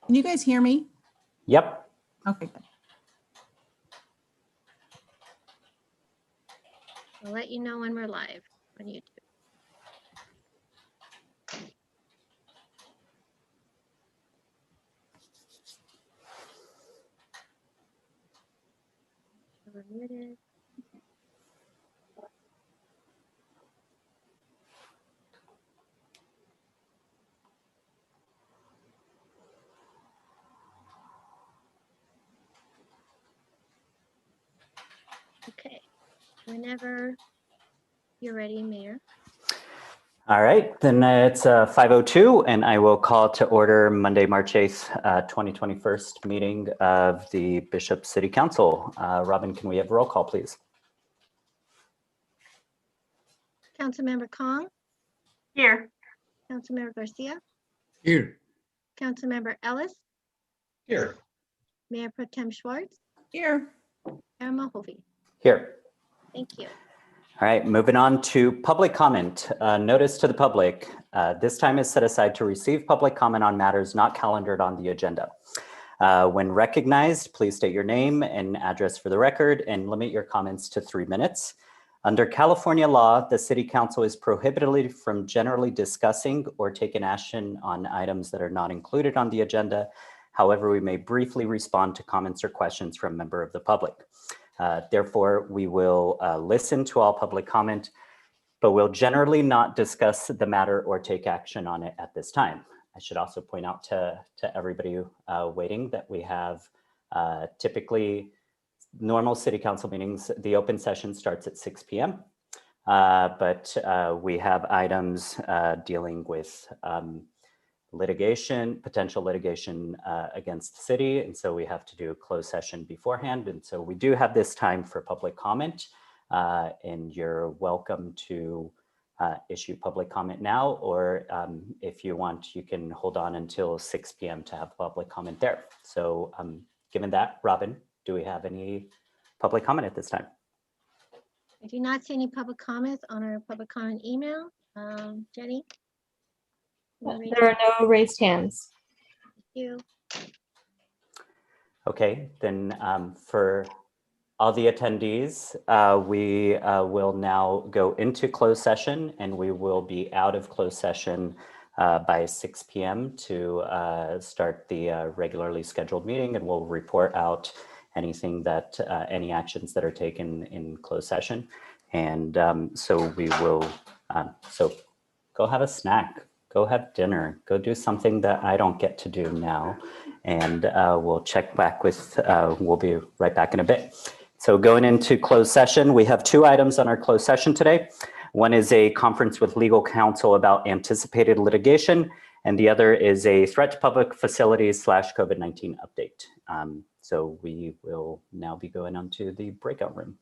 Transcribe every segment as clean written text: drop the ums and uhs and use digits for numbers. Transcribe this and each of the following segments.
Can you guys hear me? Yep. Okay, good. I'll let you know when we're live on YouTube. We're muted. Okay, whenever you're ready, Mayor. All right, then it's 5:02, and I will call to order Monday, March 8th, 2021 meeting of the Bishop City Council. Robin, can we have a roll call, please? Councilmember Kong, Here. Councilmember Garcia, Here. Councilmember Ellis, Here. Mayor Pro Tem Schwartz, Here. Mayor Mulvey. Here. Thank you. All right, moving on to public comment. Notice to the public, this time is set aside to receive public comment on matters not calendared on the agenda. When recognized, please state your name and address for the record and limit your comments to 3 minutes. Under California law, the City Council is prohibited from generally discussing or taking action on items that are not included on the agenda. However, we may briefly respond to comments or questions from a member of the public. Therefore, we will listen to all public comment, but we'll generally not discuss the matter or take action on it at this time. I should also point out to everybody waiting that we have typically normal City Council meetings, the open session starts at 6 p.m. But we have items dealing with litigation, potential litigation against the city. And so we have to do a closed session beforehand. And so we do have this time for public comment, and you're welcome to issue public comment now, or if you want, you can hold on until 6 p.m. to have public comment there. So given that, Robin, do we have any public comment at this time? I do not see any public comments on our public comment email. Jenny? There are no raised hands. You. Okay, then for all the attendees, we will now go into closed session, and we will be out of closed session by 6 p.m. to start the regularly scheduled meeting, and we'll report out anything that, any actions that are taken in closed session. And so we will, so go have a snack, go have dinner, go do something that I don't get to do now. And we'll check back with, we'll be right back in a bit. So going into closed session, we have 2 items on our closed session today. One is a conference with legal counsel about anticipated litigation, and the other is a threat to public facilities / COVID-19 update. So we will now be going on to the breakout room.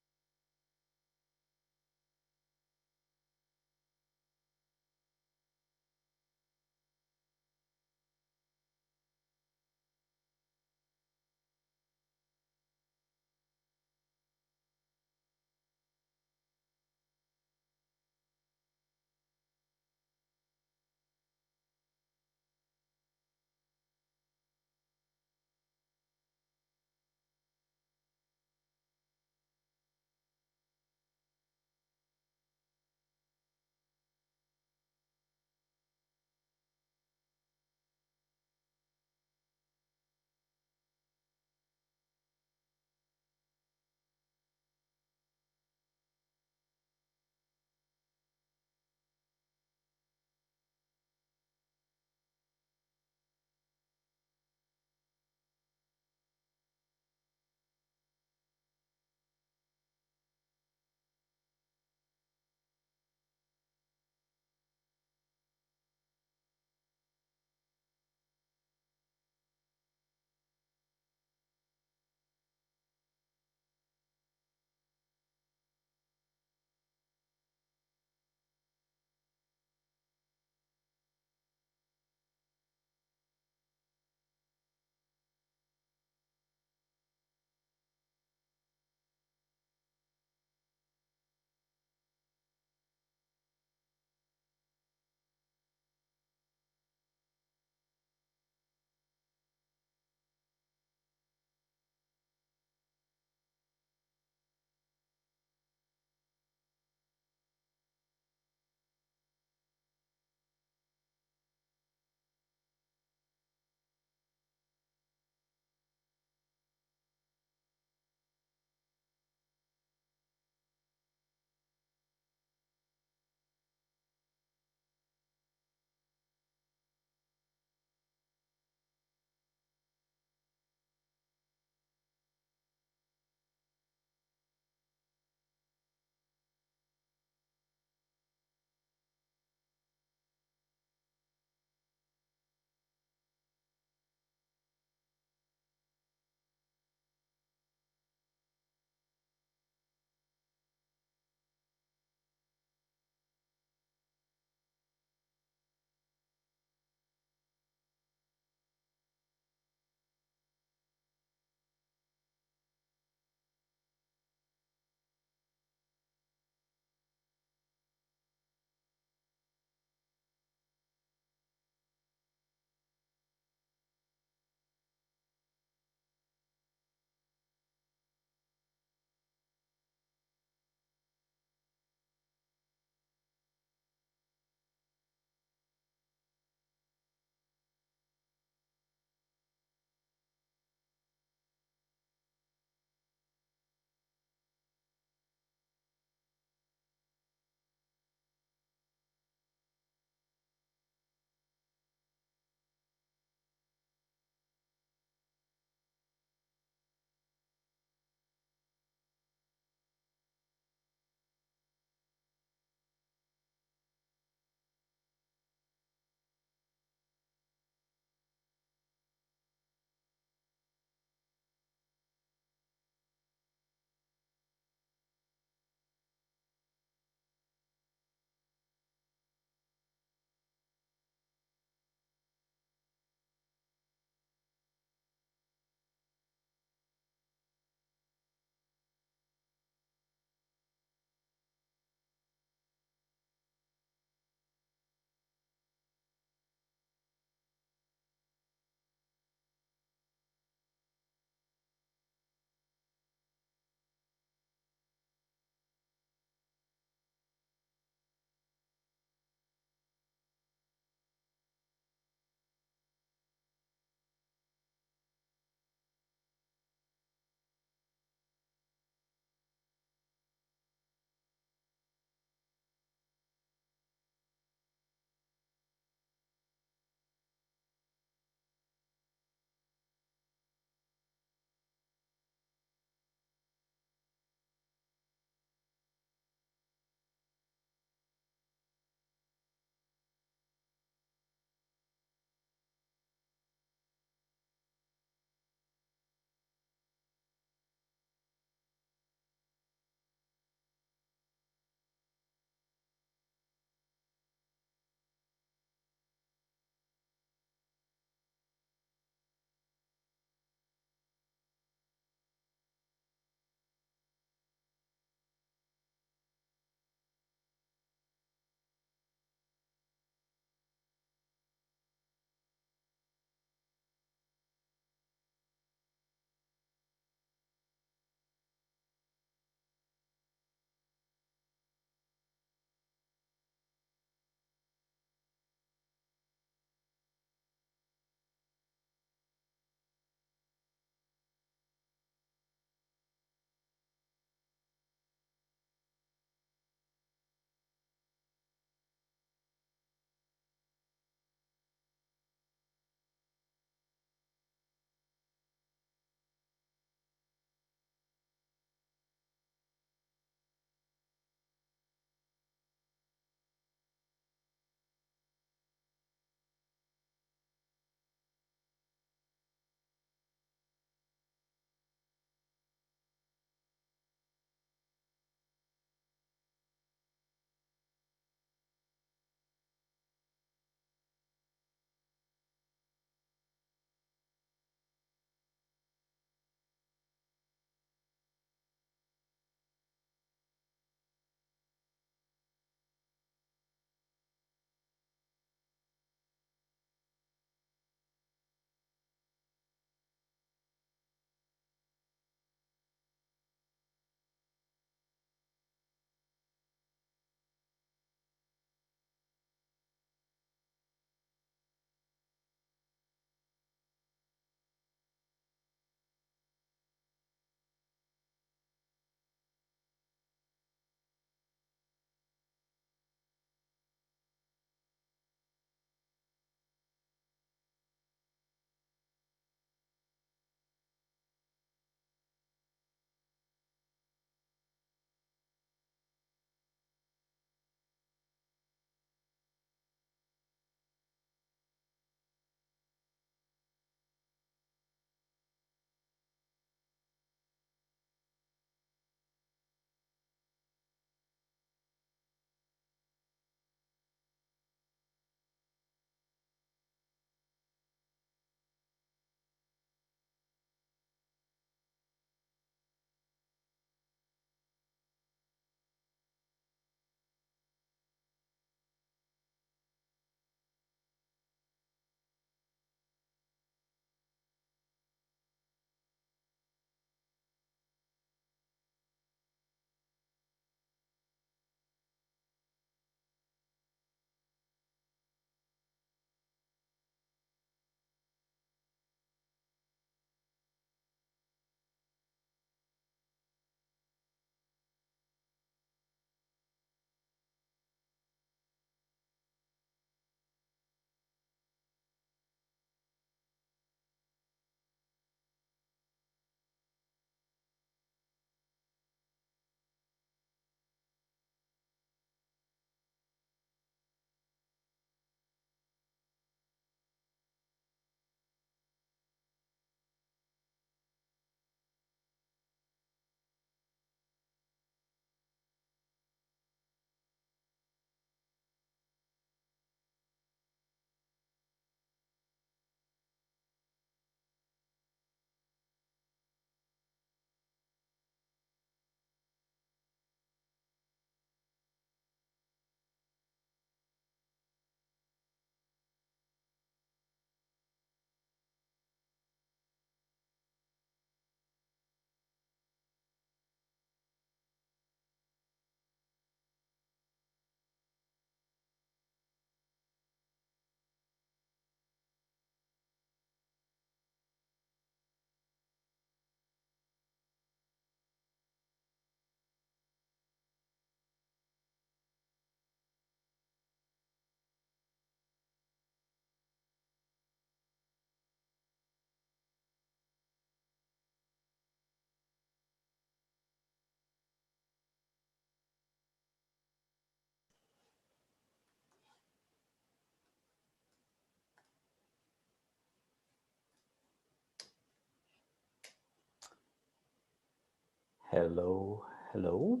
Hello, hello.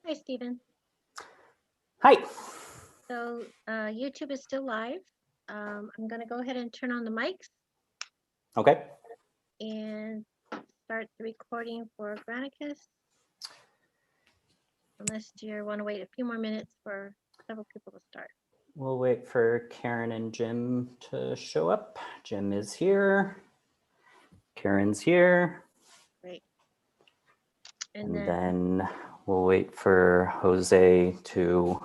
Hi, Stephen. Hi. So YouTube is still live. I'm going to go ahead and turn on the mics Okay. and start the recording for Granicus. Unless you want to wait a few more minutes for several people to start. We'll wait for Karen and Jim to show up. Jim is here. Karen's here. Great. And then then we'll wait for Jose to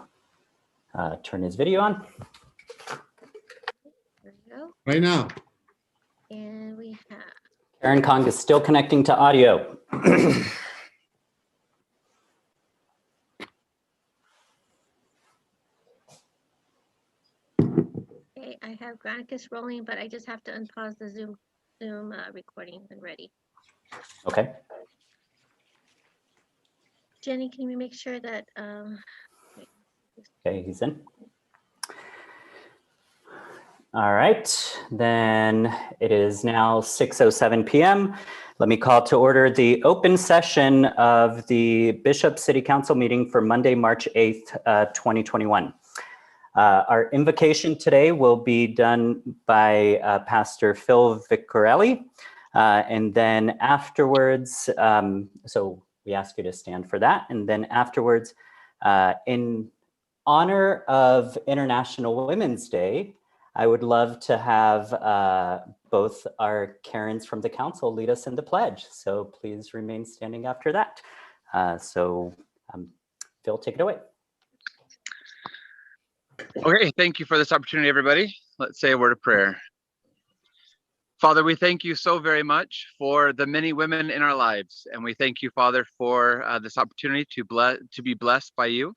turn his video on. there we go. Right now. And we have Karen Kong is still connecting to audio. okay, I have Granicus rolling, but I just have to unpause the Zoom recording when ready. Okay. Jenny, can we make sure that Okay, he's in. All right, then it is now 6:07 p.m. Let me call to order the open session of the Bishop City Council meeting for Monday, March 8th, 2021. Our invocation today will be done by Pastor Phil Vicarelli. And then afterwards, so we ask you to stand for that. And then afterwards, in honor of International Women's Day, I would love to have both our Karens from the council lead us in the pledge. So please remain standing after that. Phil, take it away. Okay, thank you for this opportunity, everybody. Let's say a word of prayer. Father, we thank you so very much for the many women in our lives. And we thank you, Father, for this opportunity to be blessed by you,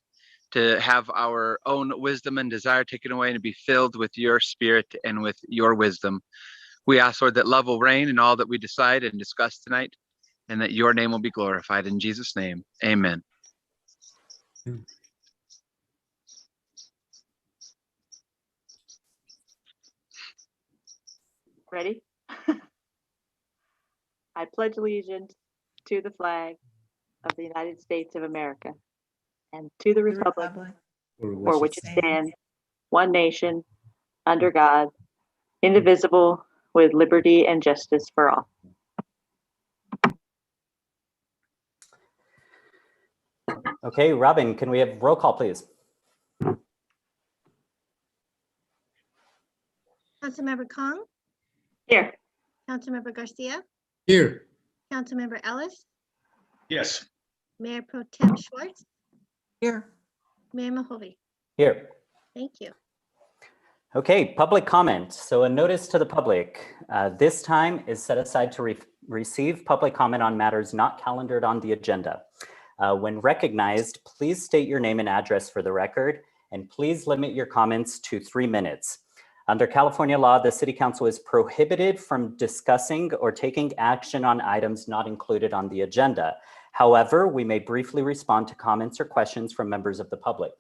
to have our own wisdom and desire taken away and to be filled with your spirit and with your wisdom. We ask, Lord, that love will reign in all that we decide and discuss tonight, and that your name will be glorified. In Jesus' name, amen. Ready? I pledge allegiance to the flag of the United States of America and to the republic for which it stands, one nation, under God, indivisible, with liberty and justice for all. Okay, Robin, can we have roll call, please? Councilmember Kong, Here. Councilmember Garcia, Here. Councilmember Ellis, Yes. Mayor Pro Tem Schwartz, Here. Mayor Mahovey. Here. Thank you. Okay, public comment. So a notice to the public. This time is set aside to receive public comment on matters not calendared on the agenda. When recognized, please state your name and address for the record, and please limit your comments to 3 minutes. Under California law, the City Council is prohibited from discussing or taking action on items not included on the agenda. However, we may briefly respond to comments or questions from members of the public.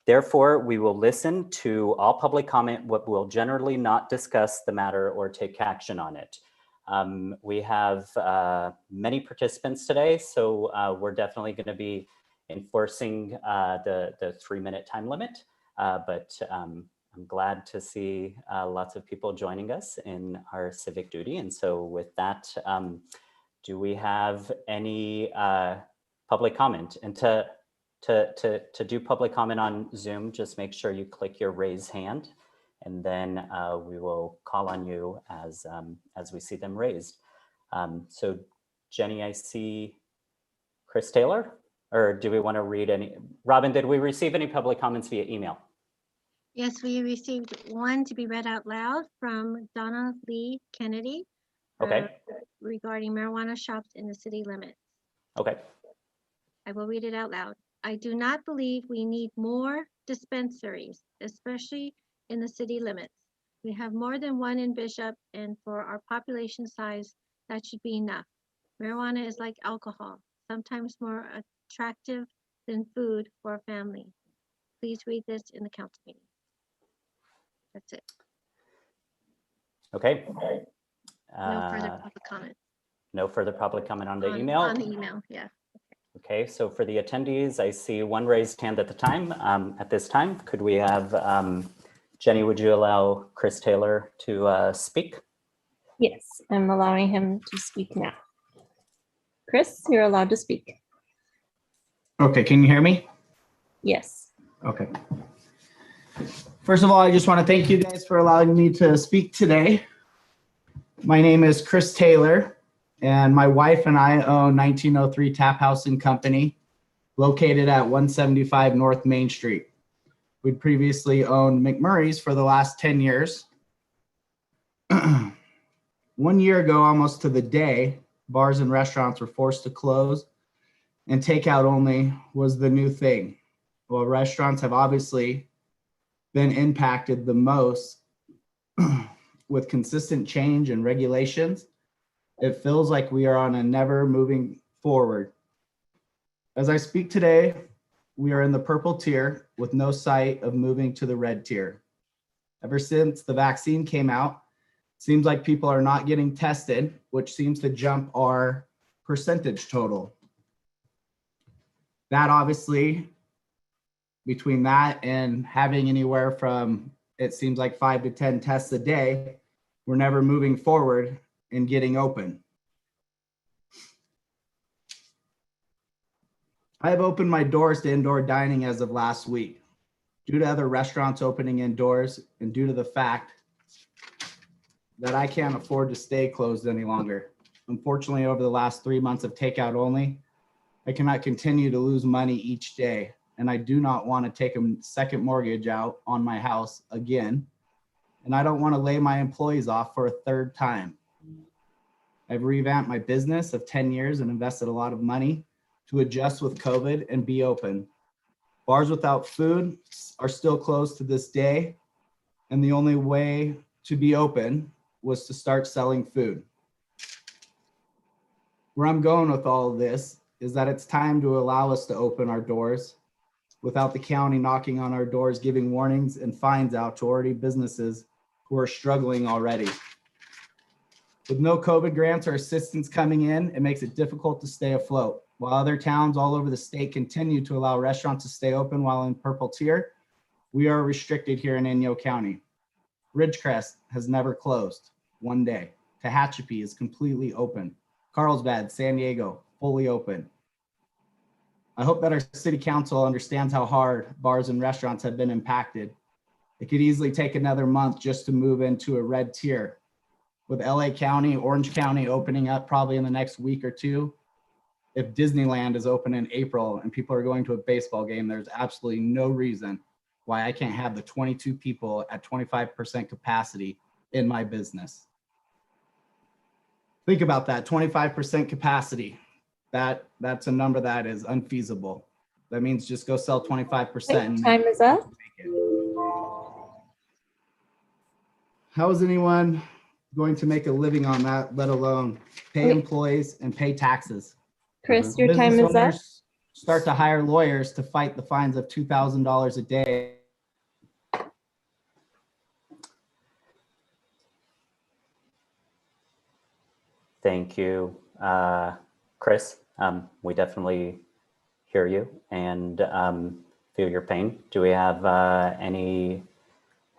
Therefore, we will listen to all public comment, but will generally not discuss the matter or take action on it. We have many participants today, so we're definitely going to be enforcing the 3-minute time limit, but I'm glad to see lots of people joining us in our civic duty. And so with that, do we have any public comment? And to do public comment on Zoom, just make sure you click your raise hand, and then we will call on you as we see them raised. So Jenny, I see Chris Taylor, or do we want to read any? Robin, did we receive any public comments via email? Yes, we received one to be read out loud from Donna Lee Kennedy. Okay. Regarding marijuana shops in the city limits. Okay. I will read it out loud. I do not believe we need more dispensaries, especially in the city limits. We have more than one in Bishop, and for our population size, that should be enough. Marijuana is like alcohol, sometimes more attractive than food for a family. Please read this in the council meeting. That's it. Okay. No further public comment. No further public comment on the On email? the email, yeah. Okay, so for the attendees, I see one raised hand at the time. At this time, could we have, Jenny, would you allow Chris Taylor to speak? Yes, I'm allowing him to speak now. Chris, you're allowed to speak. Okay, can you hear me? Yes. Okay. First of all, I just want to thank you guys for allowing me to speak today. My name is Chris Taylor, and my wife and I own 1903 Tap House and Company, located at 175 North Main Street. We'd previously owned McMurray's for the last 10 years. 1 year ago, almost to the day, bars and restaurants were forced to close, and takeout only was the new thing. Well, restaurants have obviously been impacted the most with consistent change and regulations. It feels like we are on a never moving forward. As I speak today, we are in the purple tier with no sight of moving to the red tier. Ever since the vaccine came out, it seems like people are not getting tested, which seems to jump our percentage total. That obviously, between that and having anywhere from, it seems like 5 to 10 tests a day, we're never moving forward and getting open. I have opened my doors to indoor dining as of last week. Due to other restaurants opening indoors and due to the fact that I can't afford to stay closed any longer. Unfortunately, over the last 3 months of takeout only, I cannot continue to lose money each day, and I do not want to take a second mortgage out on my house again, and I don't want to lay my employees off for a third time. I've revamped my business of 10 years and invested a lot of money to adjust with COVID and be open. Bars without food are still closed to this day, and the only way to be open was to start selling food. Where I'm going with all of this is that it's time to allow us to open our doors without the county knocking on our doors, giving warnings and fines out to already businesses who are struggling already. With no COVID grants or assistance coming in, it makes it difficult to stay afloat. While other towns all over the state continue to allow restaurants to stay open while in purple tier, we are restricted here in Inyo County. Ridgecrest has never closed one day. Tehachapi is completely open. Carlsbad, San Diego, fully open. I hope that our city council understands how hard bars and restaurants have been impacted. It could easily take another month just to move into a red tier. With LA County, Orange County opening up probably in the next week or two, if Disneyland is open in April and people are going to a baseball game, there's absolutely no reason why I can't have the 22 people at 25% capacity in my business. Think about that, 25% capacity. That's a number that is unfeasible. That means just go sell 25%. Time is up. How is anyone going to make a living on that, let alone pay employees and pay taxes? Chris, your time Business is up. owners start to hire lawyers to fight the fines of $2,000 a day. Thank you, Chris. We definitely hear you and feel your pain. Do we have any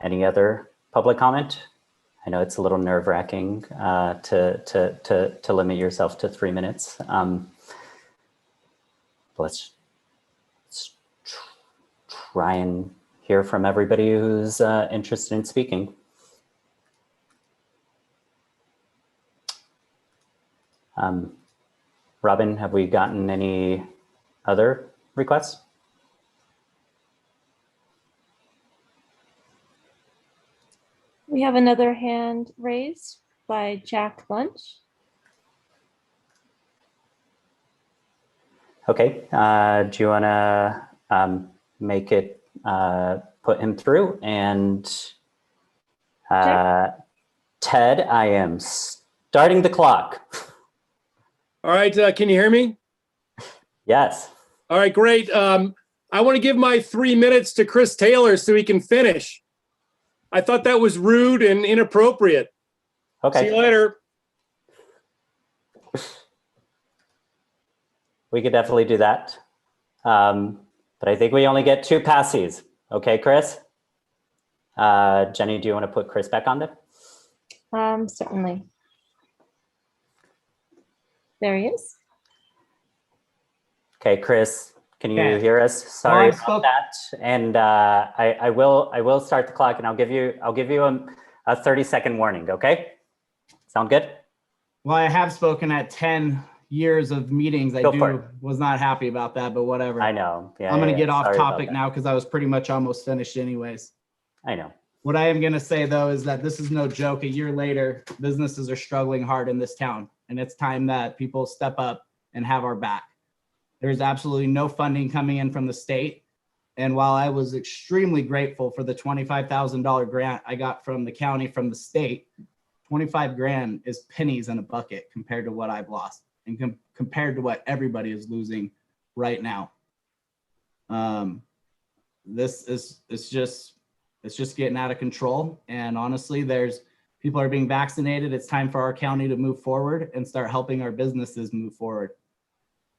other public comment? I know it's a little nerve-wracking to limit yourself to 3 minutes. Let's try and hear from everybody who's interested in speaking. Robin, have we gotten any other requests? We have another hand raised by Jack Lunch. Okay, do you want to make it, put him through? And Ted, I am starting the clock. All right, can you hear me? Yes. All right, great. I want to give my 3 minutes to Chris Taylor so he can finish. I thought that was rude and inappropriate. Okay. See you later. We could definitely do that. But I think we only get 2 passes. Okay, Chris? Jenny, do you want to put Chris back on there? Certainly. There he is. Okay, Chris, can you Okay. hear us? Sorry I've about spoke- that. And I will start the clock, and I'll give you a 30-second warning. Okay? Sound good? Well, I have spoken at 10 years of meetings. I Go for it. was not happy about that, but whatever. I know. Yeah, I'm going to yeah, get off sorry about topic that. now because I was pretty much almost finished anyways. I know. What I am going to say, though, is that this is no joke. A year later, businesses are struggling hard in this town, and it's time that people step up and have our back. There's absolutely no funding coming in from the state. And while I was extremely grateful for the $25,000 grant I got from the county, from the state, 25 grand is pennies in a bucket compared to what I've lost and compared to what everybody is losing right now. It's just getting out of control. And honestly, people are being vaccinated. It's time for our county to move forward and start helping our businesses move forward.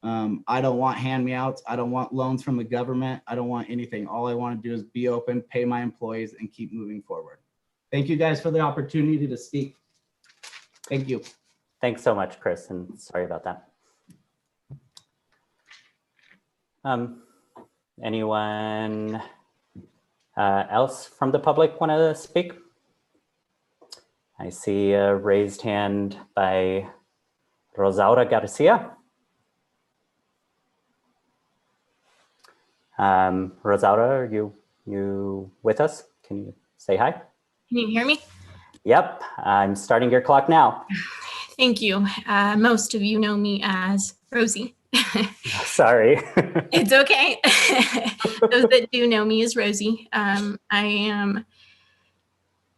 I don't want hand-me-outs. I don't want loans from the government. I don't want anything. All I want to do is be open, pay my employees, and keep moving forward. Thank you guys for the opportunity to speak. Thank you. Thanks so much, Chris, and sorry about that. Anyone else from the public want to speak? I see a raised hand by Rosaura Garcia. Rosaura, are you with us? Can you say hi? Can you hear me? Yep, I'm starting your clock now. Thank you. Most of you know me as Rosie. Sorry. It's okay. Those that do know me as Rosie. I am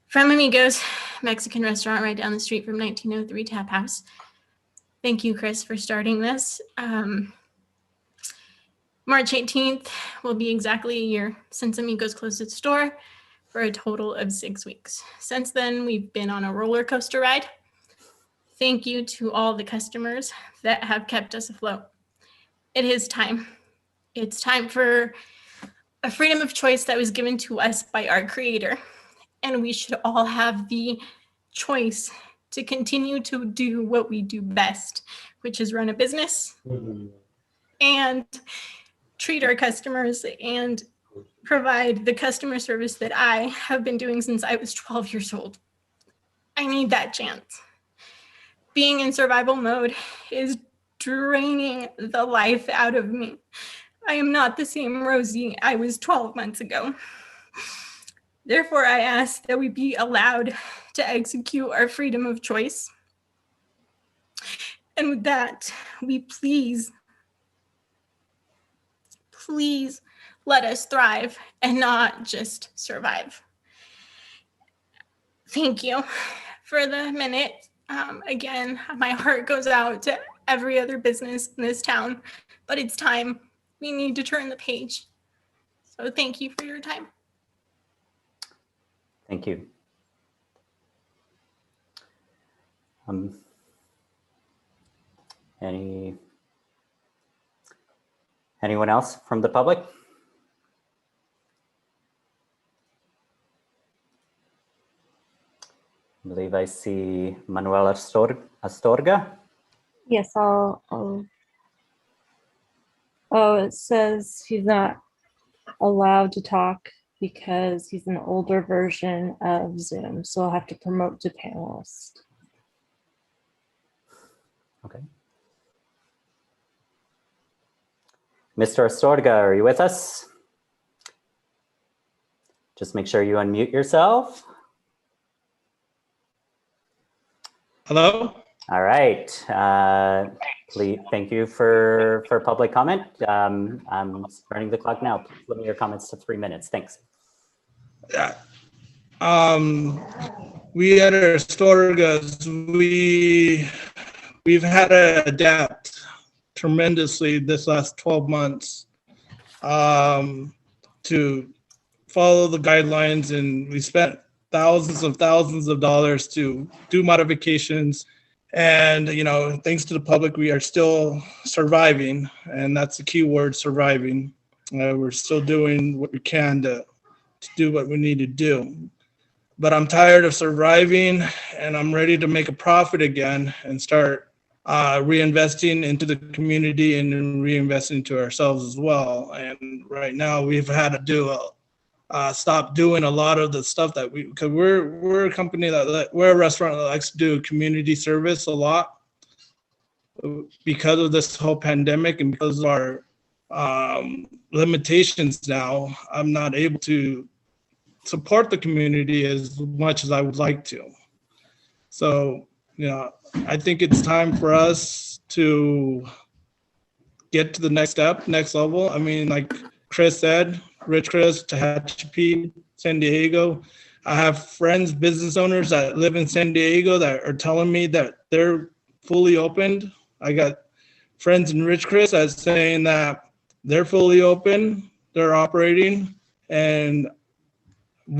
from Amigos, Mexican restaurant right down the street from 1903 Tap House. Thank you, Chris, for starting this. March 18th will be exactly a year since Amigos closed its door for a total of 6 weeks. Since then, we've been on a roller coaster ride. Thank you to all the customers that have kept us afloat. It is time. It's time for a freedom of choice that was given to us by our Creator. And we should all have the choice to continue to do what we do best, which is run a business and treat our customers and provide the customer service that I have been doing since I was 12 years old. I need that chance. Being in survival mode is draining the life out of me. I am not the same Rosie I was 12 months ago. Therefore, I ask that we be allowed to execute our freedom of choice. And with that, we please let us thrive and not just survive. Thank you for the minute. Again, my heart goes out to every other business in this town, but it's time. We need to turn the page. So thank you for your time. Thank you. Anyone else from the public? I believe I see Manuel Astorga. Yes, I'll. Oh, it says he's not allowed to talk because he's an older version of Zoom, so I'll have to promote to panelist. Okay. Mr. Astorga, are you with us? Just make sure you unmute yourself. Hello? All right. Please, thank you for public comment. I'm starting the clock now. Please limit your comments to 3 minutes. Thanks. We at Astorga's, we've had to adapt tremendously this last 12 months to follow the guidelines, and we spent thousands of dollars to do modifications And, thanks to the public, we are still surviving. And that's the key word, surviving. We're still doing what we can to do what we need to do. But I'm tired of surviving, and I'm ready to make a profit again and start reinvesting into the community and reinvesting into ourselves as well. And right now we've had to stop doing a lot of the stuff that because we're a company we're a restaurant that likes to do community service a lot. Because of this whole pandemic and because of our limitations now, I'm not able to support the community as much as I would like to. So, I think it's time for us to get to the next step, next level. I mean, like Chris said, Rich Chris, Tehachapi, San Diego. I have friends, business owners that live in San Diego that are telling me that they're fully opened. I got friends in Rich Chris that's saying that they're fully open, they're operating, and I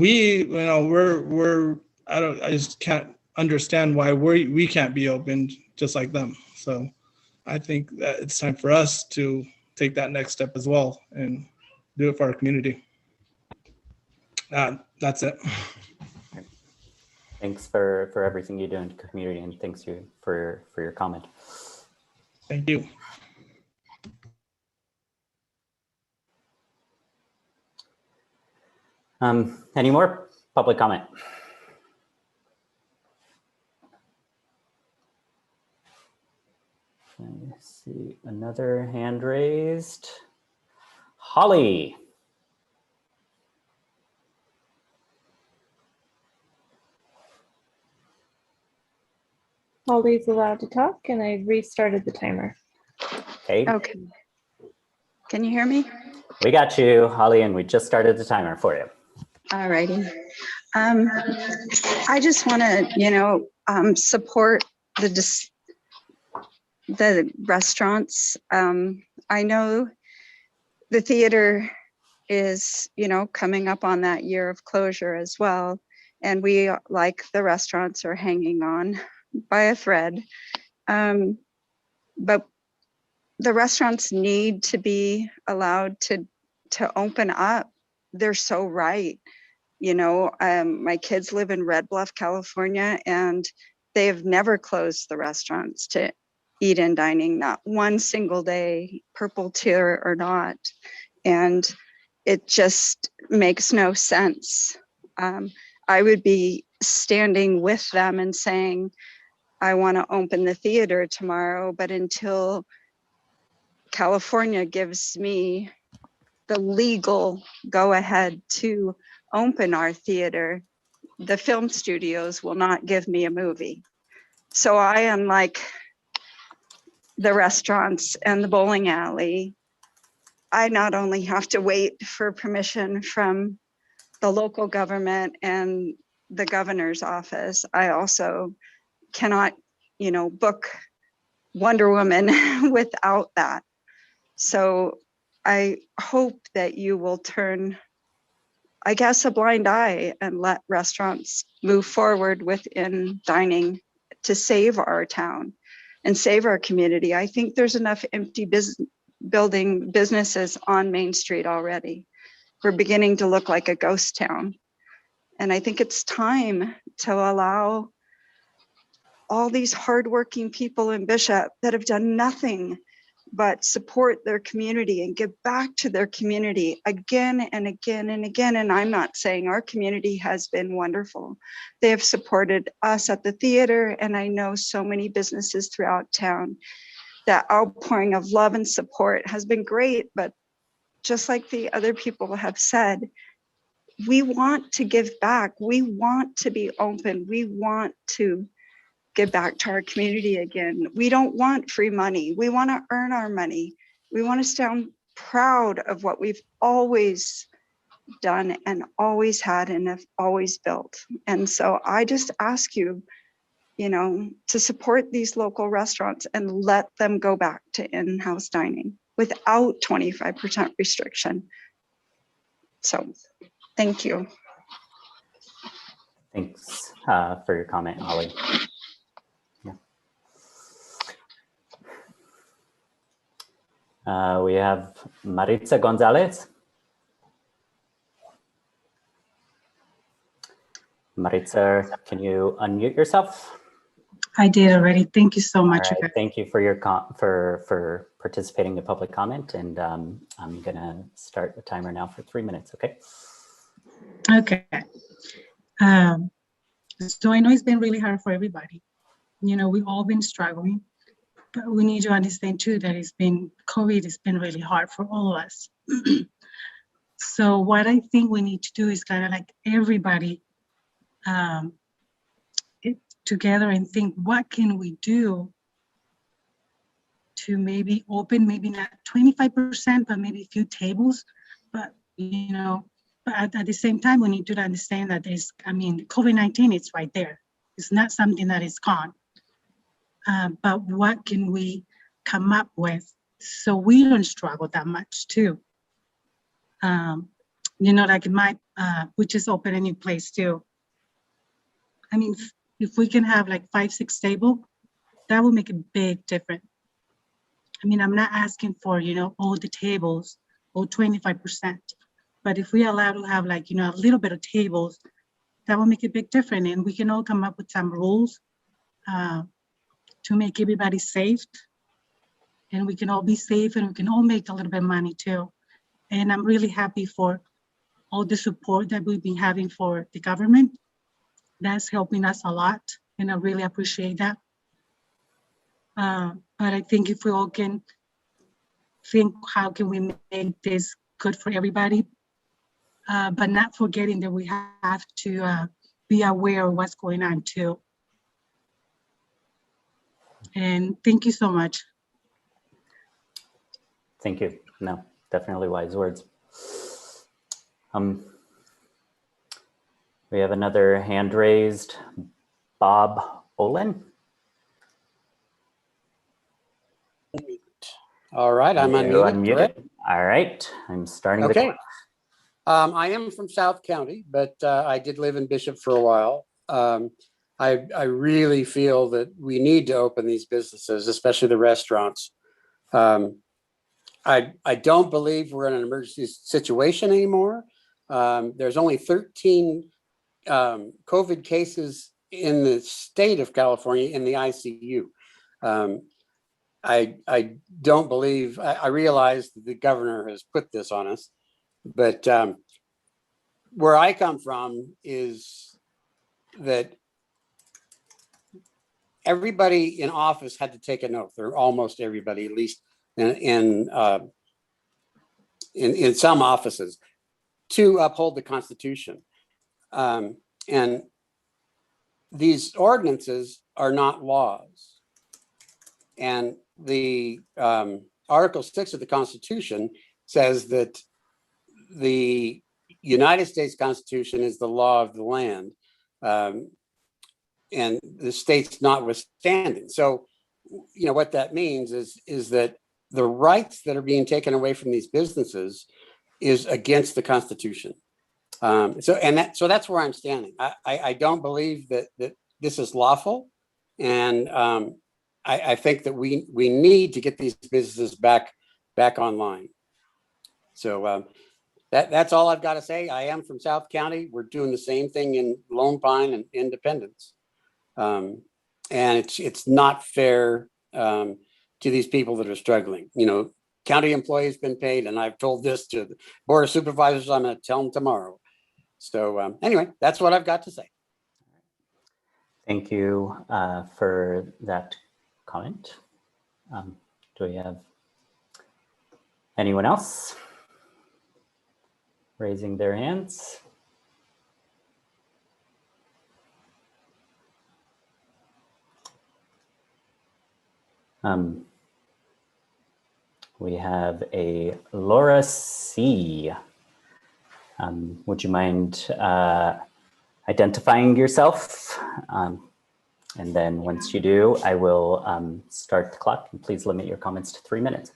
just can't understand why we can't be open just like them. So I think that it's time for us to take that next step as well and do it for our community. That's it. Thanks for everything you do in the community, and thanks you for your comment. Thank you. Any more public comment? I see another hand raised. Holly. Holly's allowed to talk, and I restarted the timer. Okay. Okay. Can you hear me? We got you, Holly, and we just started the timer for you. All righty. I just want to, support the restaurants. I know the theater is, coming up on that year of closure as well. And we, like the restaurants, are hanging on by a thread. But the restaurants need to be allowed to open up. They're so right. My kids live in Red Bluff, California, and they have never closed the restaurants to eat in dining, not one single day, purple tier or not. And it just makes no sense. I would be standing with them and saying, I want to open the theater tomorrow, but until California gives me the legal go ahead to open our theater, the film studios will not give me a movie. So I am like the restaurants and the bowling alley. I not only have to wait for permission from the local government and the governor's office, I also cannot, book Wonder Woman without that. So I hope that you will turn, I guess, a blind eye and let restaurants move forward within dining to save our town and save our community. I think there's enough empty businesses on Main Street already. We're beginning to look like a ghost town. And I think it's time to allow all these hardworking people in Bishop that have done nothing but support their community and give back to their community again and again and again. And I'm not saying our community has been wonderful. They have supported us at the theater, and I know so many businesses throughout town. That outpouring of love and support has been great, but just like the other people have said, we want to give back. We want to be open. We want to give back to our community again. We don't want free money. We want to earn our money. We want to stand proud of what we've always done and always had and have always built. And so I just ask you, to support these local restaurants and let them go back to in-house dining without 25% restriction. So thank you. Thanks for your comment, Holly. Yeah. We have Maritza Gonzalez. Maritza, can you unmute yourself? I did already. Thank you so All much. right, thank you for your for participating in public comment, and I'm gonna start the timer now for 3 minutes. Okay. Okay. So I know it's been really hard for everybody. You know, we've all been struggling, but we need to understand too that COVID has been really hard for all of us. So what I think we need to do is kind of like everybody get together and think, what can we do to maybe open, maybe not 25%, but maybe a few tables. But, you know, but at the same time, we need to understand that there's, I mean, COVID-19 is right there. It's not something that is gone. But what can we come up with so we don't struggle that much too? You know, like we just opened a new place too. I mean, if we can have like 5-6 tables, that will make a big difference. I mean, I'm not asking for, you know, all the tables or 25%, but if we allow to have like, you know, a little bit of tables, that will make a big difference. And we can all come up with some rules to make everybody safe. And we can all be safe and we can all make a little bit of money too. And I'm really happy for all the support that we've been having for the government. That's helping us a lot. And I really appreciate that. But I think if we all can think, how can we make this good for everybody? But not forgetting that we have to be aware of what's going on too. And thank you so much. Thank you. No, definitely wise words. We have another hand raised, Bob Olin. All right, I'm unmuted. Correct? All right, I'm starting the Okay. clock. I am from South County, but I did live in Bishop for a while. I really feel that we need to open these businesses, especially the restaurants. I don't believe we're in an emergency situation anymore. There's only 13 COVID cases in the state of California in the ICU. I don't believe, I realize that the governor has put this on us, but where I come from is that everybody in office had to take an oath, or almost everybody, at least in some offices, to uphold the Constitution. And these ordinances are not laws. And the Article 6 of the Constitution says that the United States Constitution is the law of the land, and the states notwithstanding. So, you know, what that means is that the rights that are being taken away from these businesses is against the Constitution. So that's where I'm standing. I don't believe that this is lawful, and I think that we need to get these businesses back online. So that's all I've got to say. I am from South County. We're doing the same thing in Lone Pine and Independence, and it's not fair to these people that are struggling. You know, county employees been paid, and I've told this to the Board of Supervisors. I'm going to tell them tomorrow. So anyway, that's what I've got to say. Thank you for that comment. Do we have anyone else raising their hands? We have a Laura C. Would you mind identifying yourself? And then once you do, I will start the clock, and please limit your comments to 3 minutes.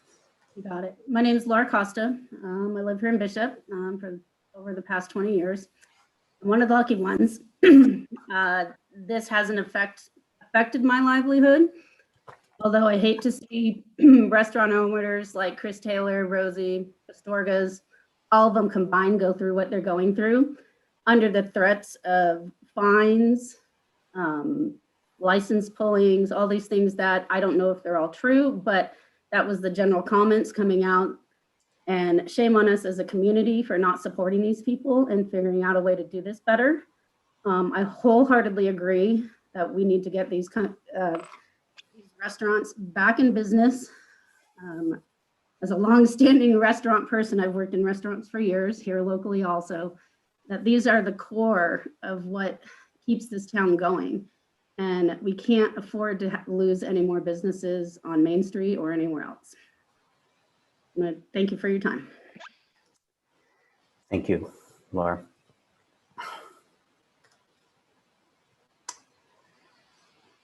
You got it. My name is Laura Costa. I live here in Bishop for over the past 20 years. I'm one of the lucky ones. This hasn't affected my livelihood, Although I hate to see restaurant owners like Chris Taylor, Rosie, Astorgas, all of them combined go through what they're going through under the threats of fines, license pullings, all these things that I don't know if they're all true, but that was the general comments coming out. And shame on us as a community for not supporting these people and figuring out a way to do this better. I wholeheartedly agree that we need to get these these restaurants back in business. As a long-standing restaurant person, I've worked in restaurants for years here locally also, that these are the core of what keeps this town going. And we can't afford to lose any more businesses on Main Street or anywhere else. Thank you for your time. Thank you, Laura.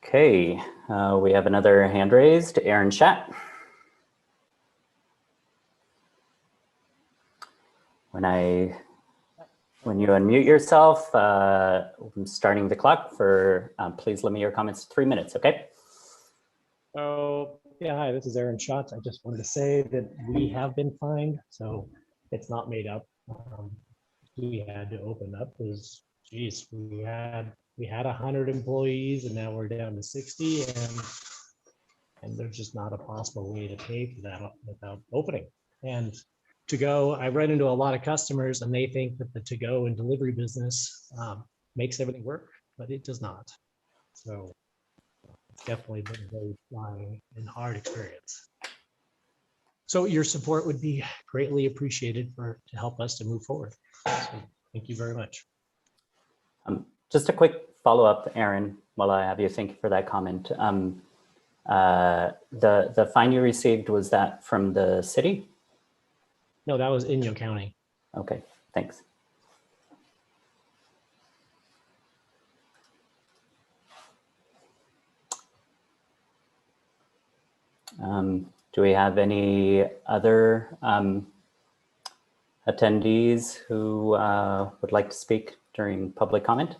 Okay, we have another hand raised, Aaron Schatt. When you unmute yourself, I'm starting the clock for, please limit your comments to 3 minutes, okay? Oh, yeah, hi, this is Aaron Schatz. I just wanted to say that we have been fined, so it's not made up. We had to open up because, geez, we had 100 employees and now we're down to 60, and there's just not a possible way to pay for that without opening. And to go, I run into a lot of customers and they think that the to-go and delivery business makes everything work, but it does not. So it's definitely been a very trying and hard experience. So your support would be greatly appreciated to help us to move forward. So thank you very much. Just a quick follow-up, Aaron, while I have you. Thank you for that comment. The fine you received, was that from the city? No, that was Inyo County. Okay, thanks. Do we have any other attendees who would like to speak during public comment?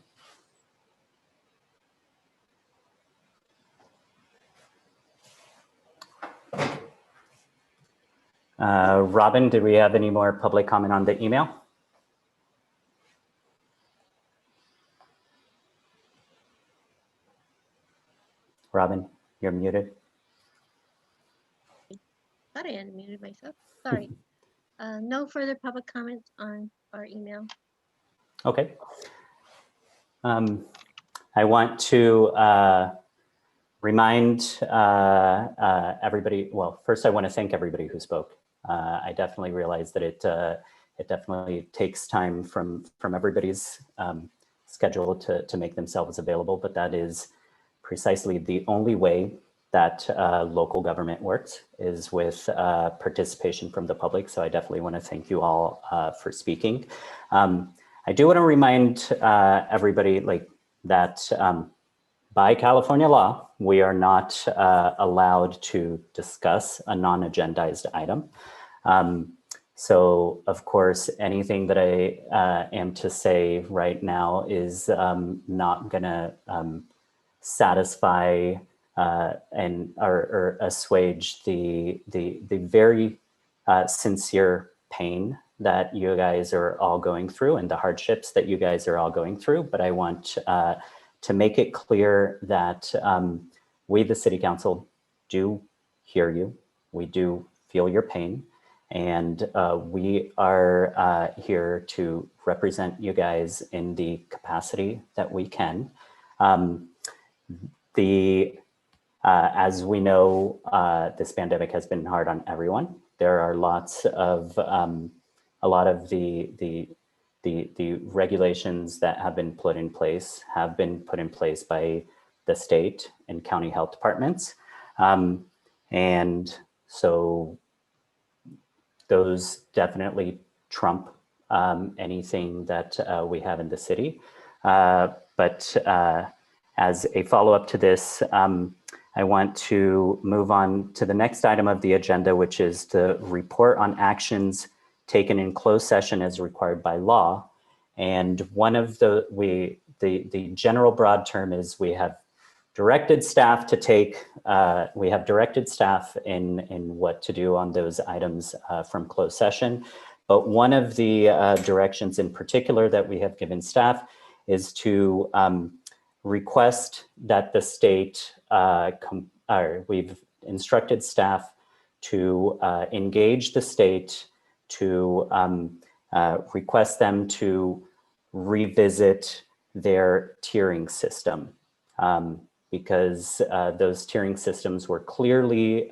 Robin, did we have any more public comment on the email? Robin, you're muted. Thought I unmuted myself. Sorry. No further public comments on our email. Okay. I want to remind everybody, well, first I want to thank everybody who spoke. I definitely realize that it definitely takes time from everybody's schedule to make themselves available, but that is precisely the only way that local government works, is with participation from the public. So I definitely want to thank you all for speaking. I do want to remind everybody that by California law, we are not allowed to discuss a non-agendized item. So of course, anything that I am to say right now is not gonna satisfy or assuage the very sincere pain that you guys are all going through and the hardships that you guys are all going through. But I want to make it clear that we, the City Council, do hear you. We do feel your pain. And we are here to represent you guys in the capacity that we can. As we know, this pandemic has been hard on everyone. There are lots of, a lot of the regulations that have been put in place by the state and county health departments. And so those definitely trump anything that we have in the city. But as a follow-up to this, I want to move on to the next item of the agenda, which is the report on actions taken in closed session as required by law. And one of the general broad term is we have directed staff to take, we have directed staff in what to do on those items from closed session. But one of the directions in particular that we have given staff is to request that the state, we've instructed staff to engage the state to request them to revisit their tiering system, because those tiering systems were clearly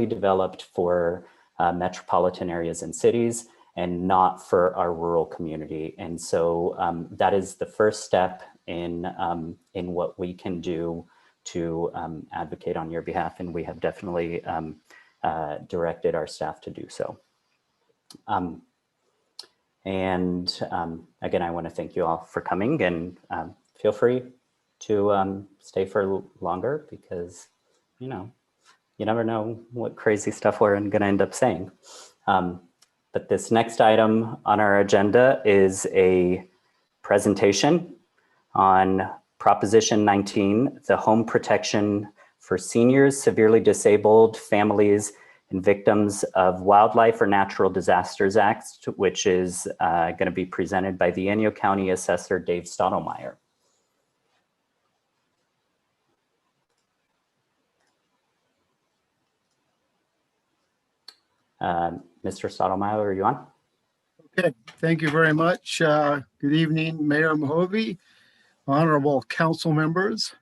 developed for metropolitan areas and cities and not for our rural community. And so that is the first step in what we can do to advocate on your behalf. And we have definitely directed our staff to do so. Again, I want to thank you all for coming, and feel free to stay for longer, because, you know, you never know what crazy stuff we're going to end up saying. But this next item on our agenda is a presentation on Proposition 19, the Home Protection for Seniors, Severely Disabled Families, and Victims of Wildlife or Natural Disasters Act, which is going to be presented by the Inyo County Assessor Dave Stottlemyre. Mr. Stottlemyre, are you on? Okay, thank you very much. Good evening, Mayor Mohovy, honorable council members.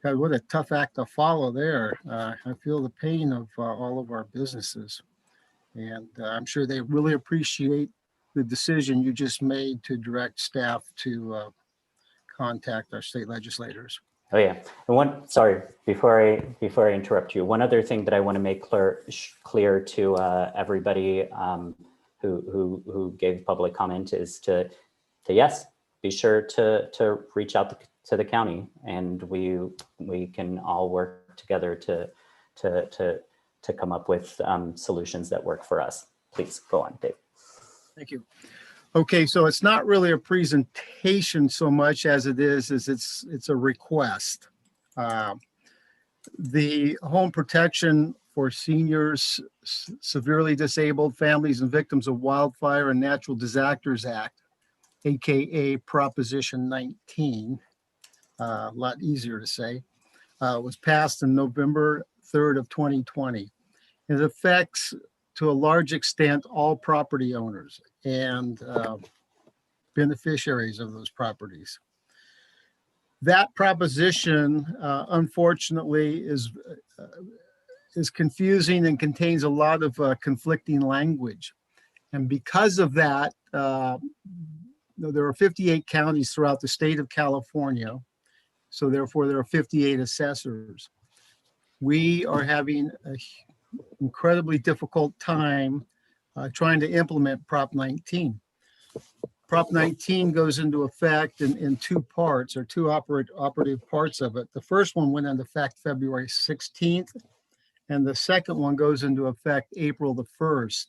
God, what a tough act to follow there. I feel the pain of all of our businesses. And I'm sure they really appreciate the decision you just made to direct staff to contact our state legislators. Oh yeah, and sorry, before I interrupt you, one other thing that I want to make clear to everybody who gave public comment is to yes, be sure to reach out to the county, and we can all work together to come up with solutions that work for us. Please go on, Dave. Thank you. Okay, so it's not really a presentation so much as it's a request. The Home Protection for Seniors, Severely Disabled Families, and Victims of Wildfire and Natural Disasters Act, AKA Proposition 19, a lot easier to say, was passed on November 3rd of 2020. It affects, to a large extent, all property owners and beneficiaries of those properties. That proposition, unfortunately, is confusing and contains a lot of conflicting language. And because of that, there are 58 counties throughout the state of California. So therefore, there are 58 assessors. We are having an incredibly difficult time trying to implement Prop 19. Prop 19 goes into effect in two parts, or two operative parts of it. The first one went into effect February 16th, and the second one goes into effect April the 1st.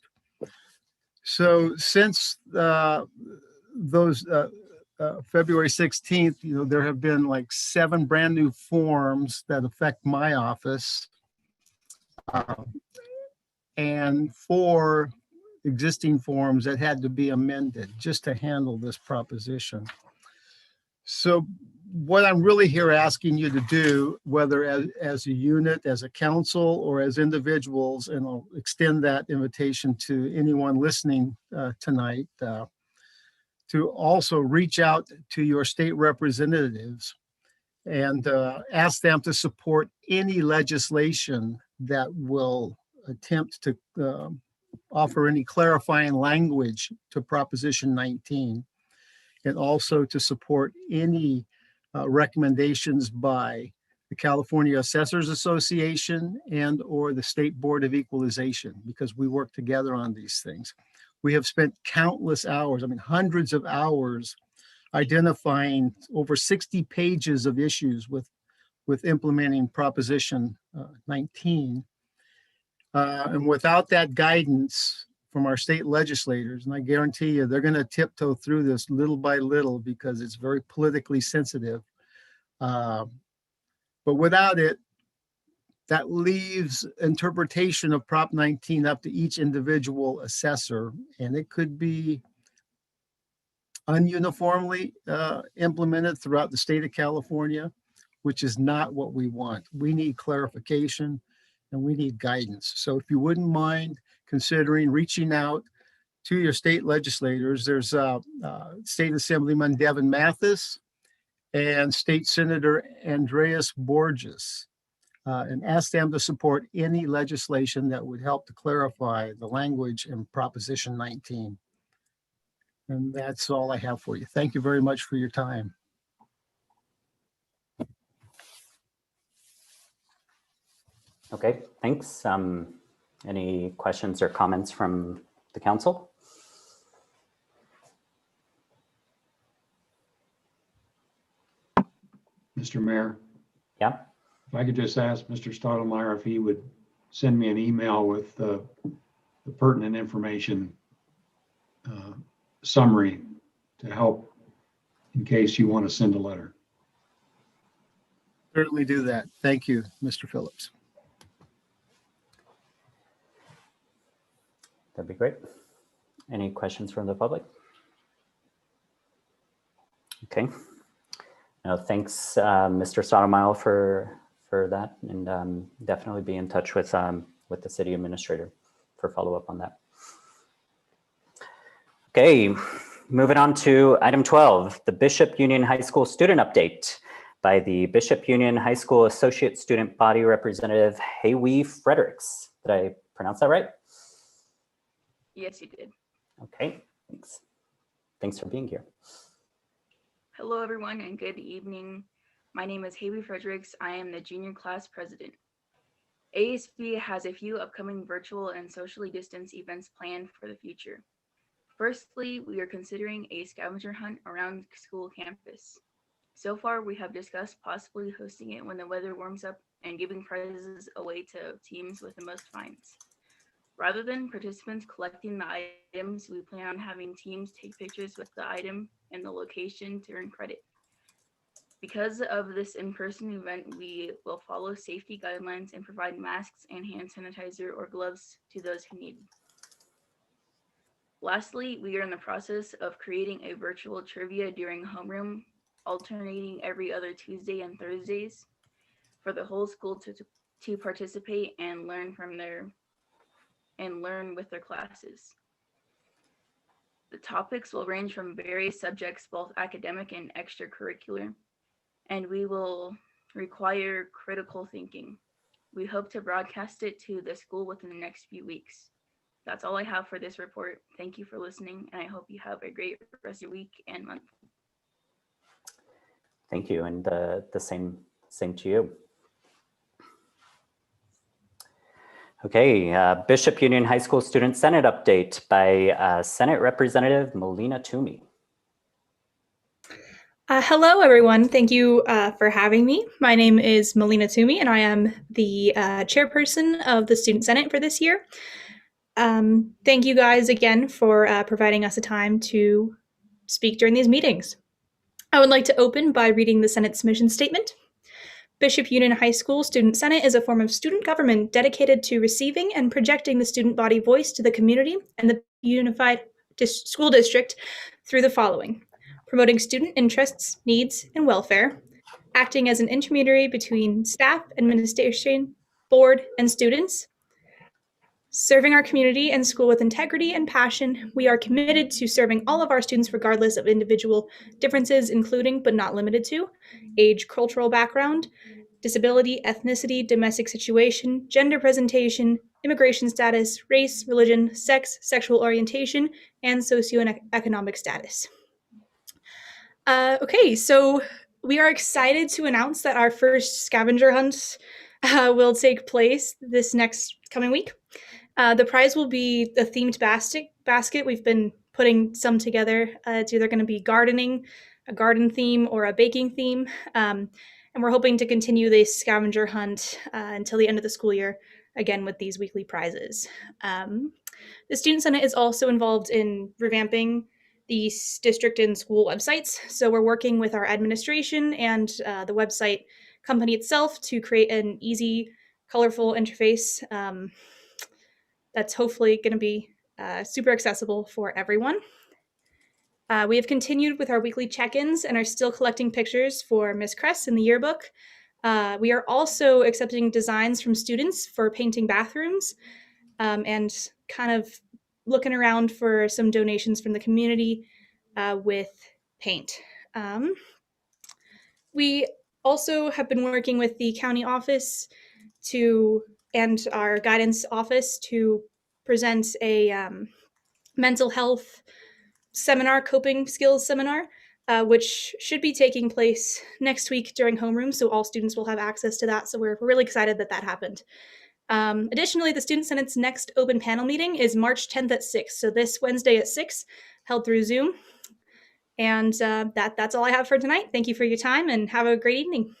So since those February 16th, there have been like 7 brand new forms that affect my office, and 4 existing forms that had to be amended just to handle this proposition. So what I'm really here asking you to do, whether as a unit, as a council, or as individuals, and I'll extend that invitation to anyone listening tonight, to also reach out to your state representatives and ask them to support any legislation that will attempt to offer any clarifying language to Proposition 19, and also to support any recommendations by the California Assessors Association and or the State Board of Equalization, because we work together on these things. We have spent countless hours, hundreds of hours, identifying over 60 pages of issues with implementing Proposition 19. And without that guidance from our state legislators, and I guarantee you they're going to tiptoe through this little by little because it's very politically sensitive, But without it, that leaves interpretation of Prop 19 up to each individual assessor, and it could be ununiformly implemented throughout the state of California, which is not what we want. We need clarification and we need guidance. So if you wouldn't mind considering reaching out to your state legislators, there's State Assemblyman Devin Mathis and State Senator Andreas Borges, and ask them to support any legislation that would help to clarify the language in Proposition 19. And that's all I have for you. Thank you very much for your time. Okay, thanks. Any questions or comments from the council? Mr. Mayor? Yeah. If I could just ask Mr. Stottlemyre if he would send me an email with the pertinent information summary to help in case you want to send a letter. Certainly do that. Thank you, Mr. Phillips. That'd be great. Any questions from the public? Okay. No, thanks, Mr. Stottlemyre, for that, and definitely be in touch with the city administrator for follow-up on that. Okay, moving on to item 12, the Bishop Union High School student update by the Bishop Union High School Associate Student Body Representative Haywee Fredericks. Did I pronounce that right? Yes, you did. Okay, thanks. Thanks for being here. Hello, everyone, and good evening. My name is Haywee Fredericks. I am the junior class president. ASB has a few upcoming virtual and socially distanced events planned for the future. Firstly, we are considering a scavenger hunt around school campus. So far, we have discussed possibly hosting it when the weather warms up and giving prizes away to teams with the most finds. Rather than participants collecting the items, we plan on having teams take pictures with the item and the location to earn credit. Because of this in-person event, we will follow safety guidelines and provide masks and hand sanitizer or gloves to those who need. Lastly, we are in the process of creating a virtual trivia during homeroom, alternating every other Tuesday and Thursdays for the whole school to participate and learn with their classes. The topics will range from various subjects, both academic and extracurricular, and we will require critical thinking. We hope to broadcast it to the school within the next few weeks. That's all I have for this report. Thank you for listening, and I hope you have a great rest of your week and month. Thank you, and the same to you. Okay, Bishop Union High School Student Senate update by Senate Representative Melina Toomey. Hello, everyone. Thank you for having me. My name is Melina Toomey, and I am the chairperson of the Student Senate for this year. Thank you guys again for providing us a time to speak during these meetings. I would like to open by reading the Senate's mission statement. Bishop Union High School Student Senate is a form of student government dedicated to receiving and projecting the student body voice to the community and the unified school district through the following: promoting student interests, needs, and welfare, acting as an intermediary between staff, administration, board, and students, serving our community and school with integrity and passion. We are committed to serving all of our students regardless of individual differences, including but not limited to age, cultural background, disability, ethnicity, domestic situation, gender presentation, immigration status, race, religion, sex, sexual orientation, and socioeconomic status. Okay, so we are excited to announce that our first scavenger hunt will take place this next coming week. The prize will be the themed basket. We've been putting some together. It's either going to be gardening, a garden theme, or a baking theme. And we're hoping to continue this scavenger hunt until the end of the school year, again with these weekly prizes. The Student Senate is also involved in revamping the district and school websites. So we're working with our administration and the website company itself to create an easy, colorful interface that's hopefully going to be super accessible for everyone. We have continued with our weekly check-ins and are still collecting pictures for Miss Kress in the yearbook. We are also accepting designs from students for painting bathrooms and kind of looking around for some donations from the community with paint. We also have been working with the county office and our guidance office to present a mental health seminar, coping skills seminar, which should be taking place next week during homeroom. So all students will have access to that. So we're really excited that that happened. Additionally, the Student Senate's next open panel meeting is March 10th at 6. So this Wednesday at 6, held through Zoom. And that's all I have for tonight. Thank you for your time and have a great evening.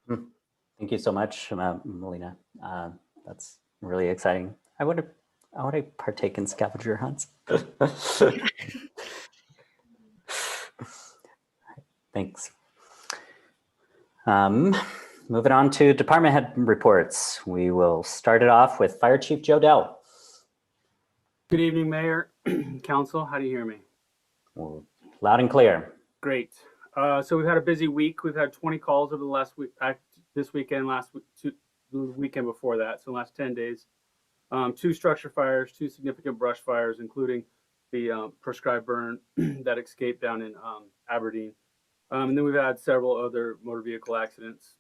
Thank you so much, Melina. That's really exciting. I want to partake in scavenger hunts. Thanks. Moving on to department head reports. We will start it off with Fire Chief Joe Dell. Good evening, Mayor, Council. How do you hear me? Well, loud and clear. Great. So we've had a busy week. We've had 20 calls over the last week, this weekend, the weekend before that, so the last 10 days. 2 structure fires, 2 significant brush fires, including the prescribed burn that escaped down in Aberdeen. And then we've had several other motor vehicle accidents.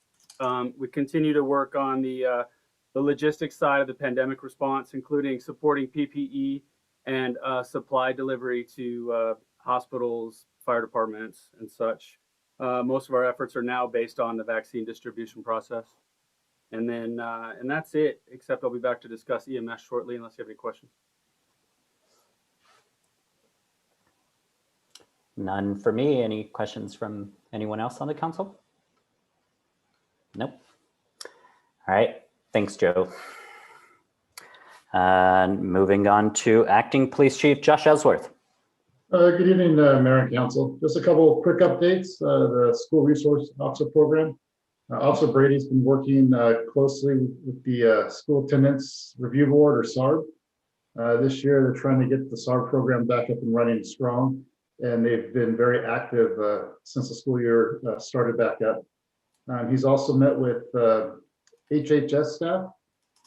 We continue to work on the logistics side of the pandemic response, including supporting PPE and supply delivery to hospitals, fire departments, and such. Most of our efforts are now based on the vaccine distribution process. And then, and that's it, except I'll be back to discuss EMS shortly, unless you have any questions. None for me. Any questions from anyone else on the council? Nope. All right. Thanks, Joe. Moving on to Acting Police Chief Josh Ellsworth. Good evening, Mayor and Council. Just a couple of quick updates. The School Resource Officer Program. Officer Brady's been working closely with the School Attendance Review Board, or SARB. This year, they're trying to get the SARB program back up and running strong, and they've been very active since the school year started back up. He's also met with HHS staff,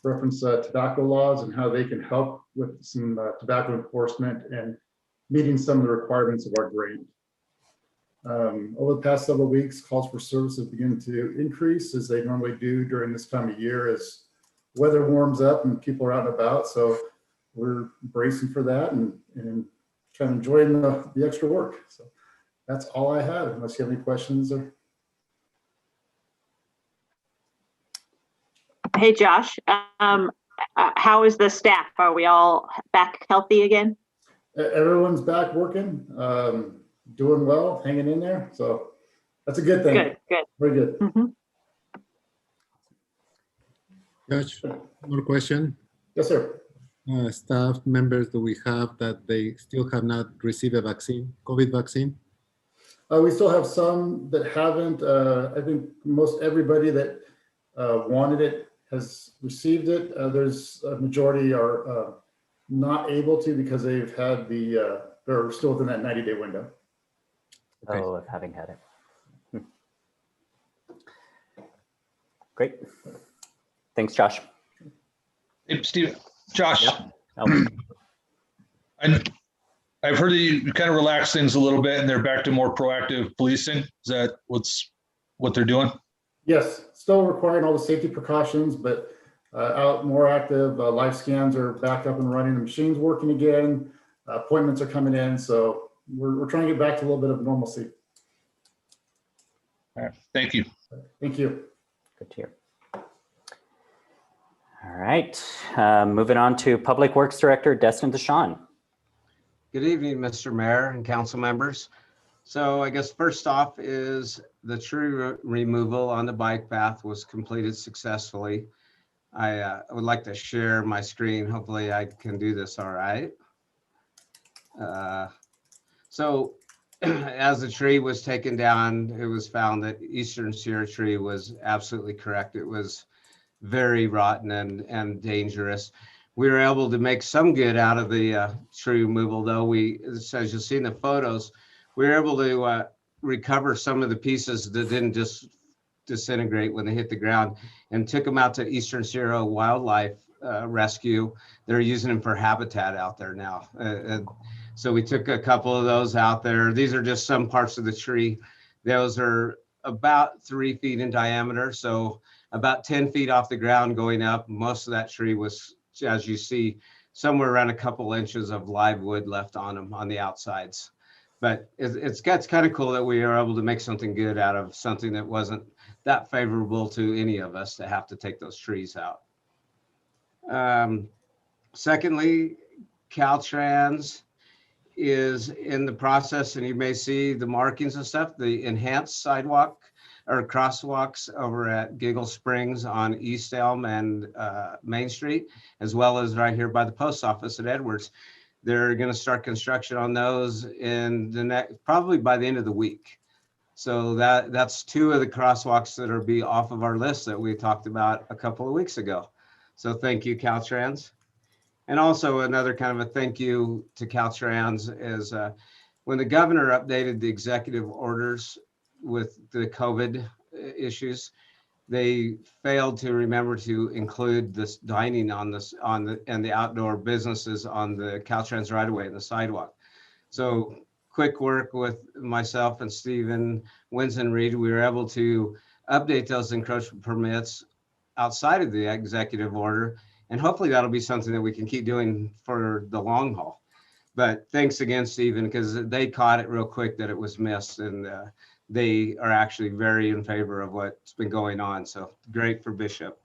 reference tobacco laws and how they can help with some tobacco enforcement and meeting some of the requirements of our grant. Over the past several weeks, calls for service have begun to increase, as they normally do during this time of year as weather warms up and people are out and about. So we're bracing for that and kind of enjoying the extra work. So that's all I have, unless you have any questions. Hey, Josh, how is the staff? Are we all back healthy again? Everyone's back working. Doing well, hanging in there. So that's a good thing. Good, good. Very good. Mm-hmm. Josh, more question. Yes, sir. Staff members, do we have that they still have not received a vaccine, COVID vaccine? We still have some that haven't. I think most everybody that wanted it has received it. There's a majority are not able to because they've had they're still within that 90-day window. Okay. Oh, of having had it. Great. Thanks, Josh. Hey, Steve, Josh. Yep. Oh. I've heard that you kind of relax things a little bit and they're back to more proactive policing. Is that what they're doing? Yes, still requiring all the safety precautions, but out more active. Live scans are back up and running. The machine's working again. Appointments are coming in. So we're trying to get back to a little bit of normalcy. All right. Thank you. Thank you. Good to hear. All right. Moving on to Public Works Director Destin Deshawn. Good evening, Mr. Mayor and council members. So I guess first off is the tree removal on the bike path was completed successfully. I would like to share my screen. Hopefully I can do this all right. So as the tree was taken down, it was found that Eastern Sierra tree was absolutely correct. It was very rotten and dangerous. We were able to make some good out of the tree removal, though. As you'll see in the photos, we were able to recover some of the pieces that didn't just disintegrate when they hit the ground, and took them out to Eastern Sierra Wildlife Rescue. They're using them for habitat out there now. So we took a couple of those out there. These are just some parts of the tree. Those are about 3 feet in diameter, so about 10 feet off the ground going up. Most of that tree was, as you see, somewhere around a couple inches of live wood left on them on the outsides. But it's kind of cool that we are able to make something good out of something that wasn't that favorable to any of us to have to take those trees out. Secondly, Caltrans is in the process, and you may see the markings and stuff, the enhanced sidewalk or crosswalks over at Giggle Springs on East Elm and Main Street, as well as right here by the post office at Edwards. They're going to start construction on those in the next, probably by the end of the week. So that's 2 of the crosswalks that will be off of our list that we talked about a couple of weeks ago. So thank you, Caltrans. And also another kind of a thank you to Caltrans is when the governor updated the executive orders with the COVID issues, they failed to remember to include this dining and the outdoor businesses on the Caltrans right away in the sidewalk. So quick work with myself and Stephen Winston-Reed, we were able to update those encroachment permits outside of the executive order. And hopefully that'll be something that we can keep doing for the long haul. But thanks again, Stephen, because they caught it real quick that it was missed, and they are actually very in favor of what's been going on. So great for Bishop.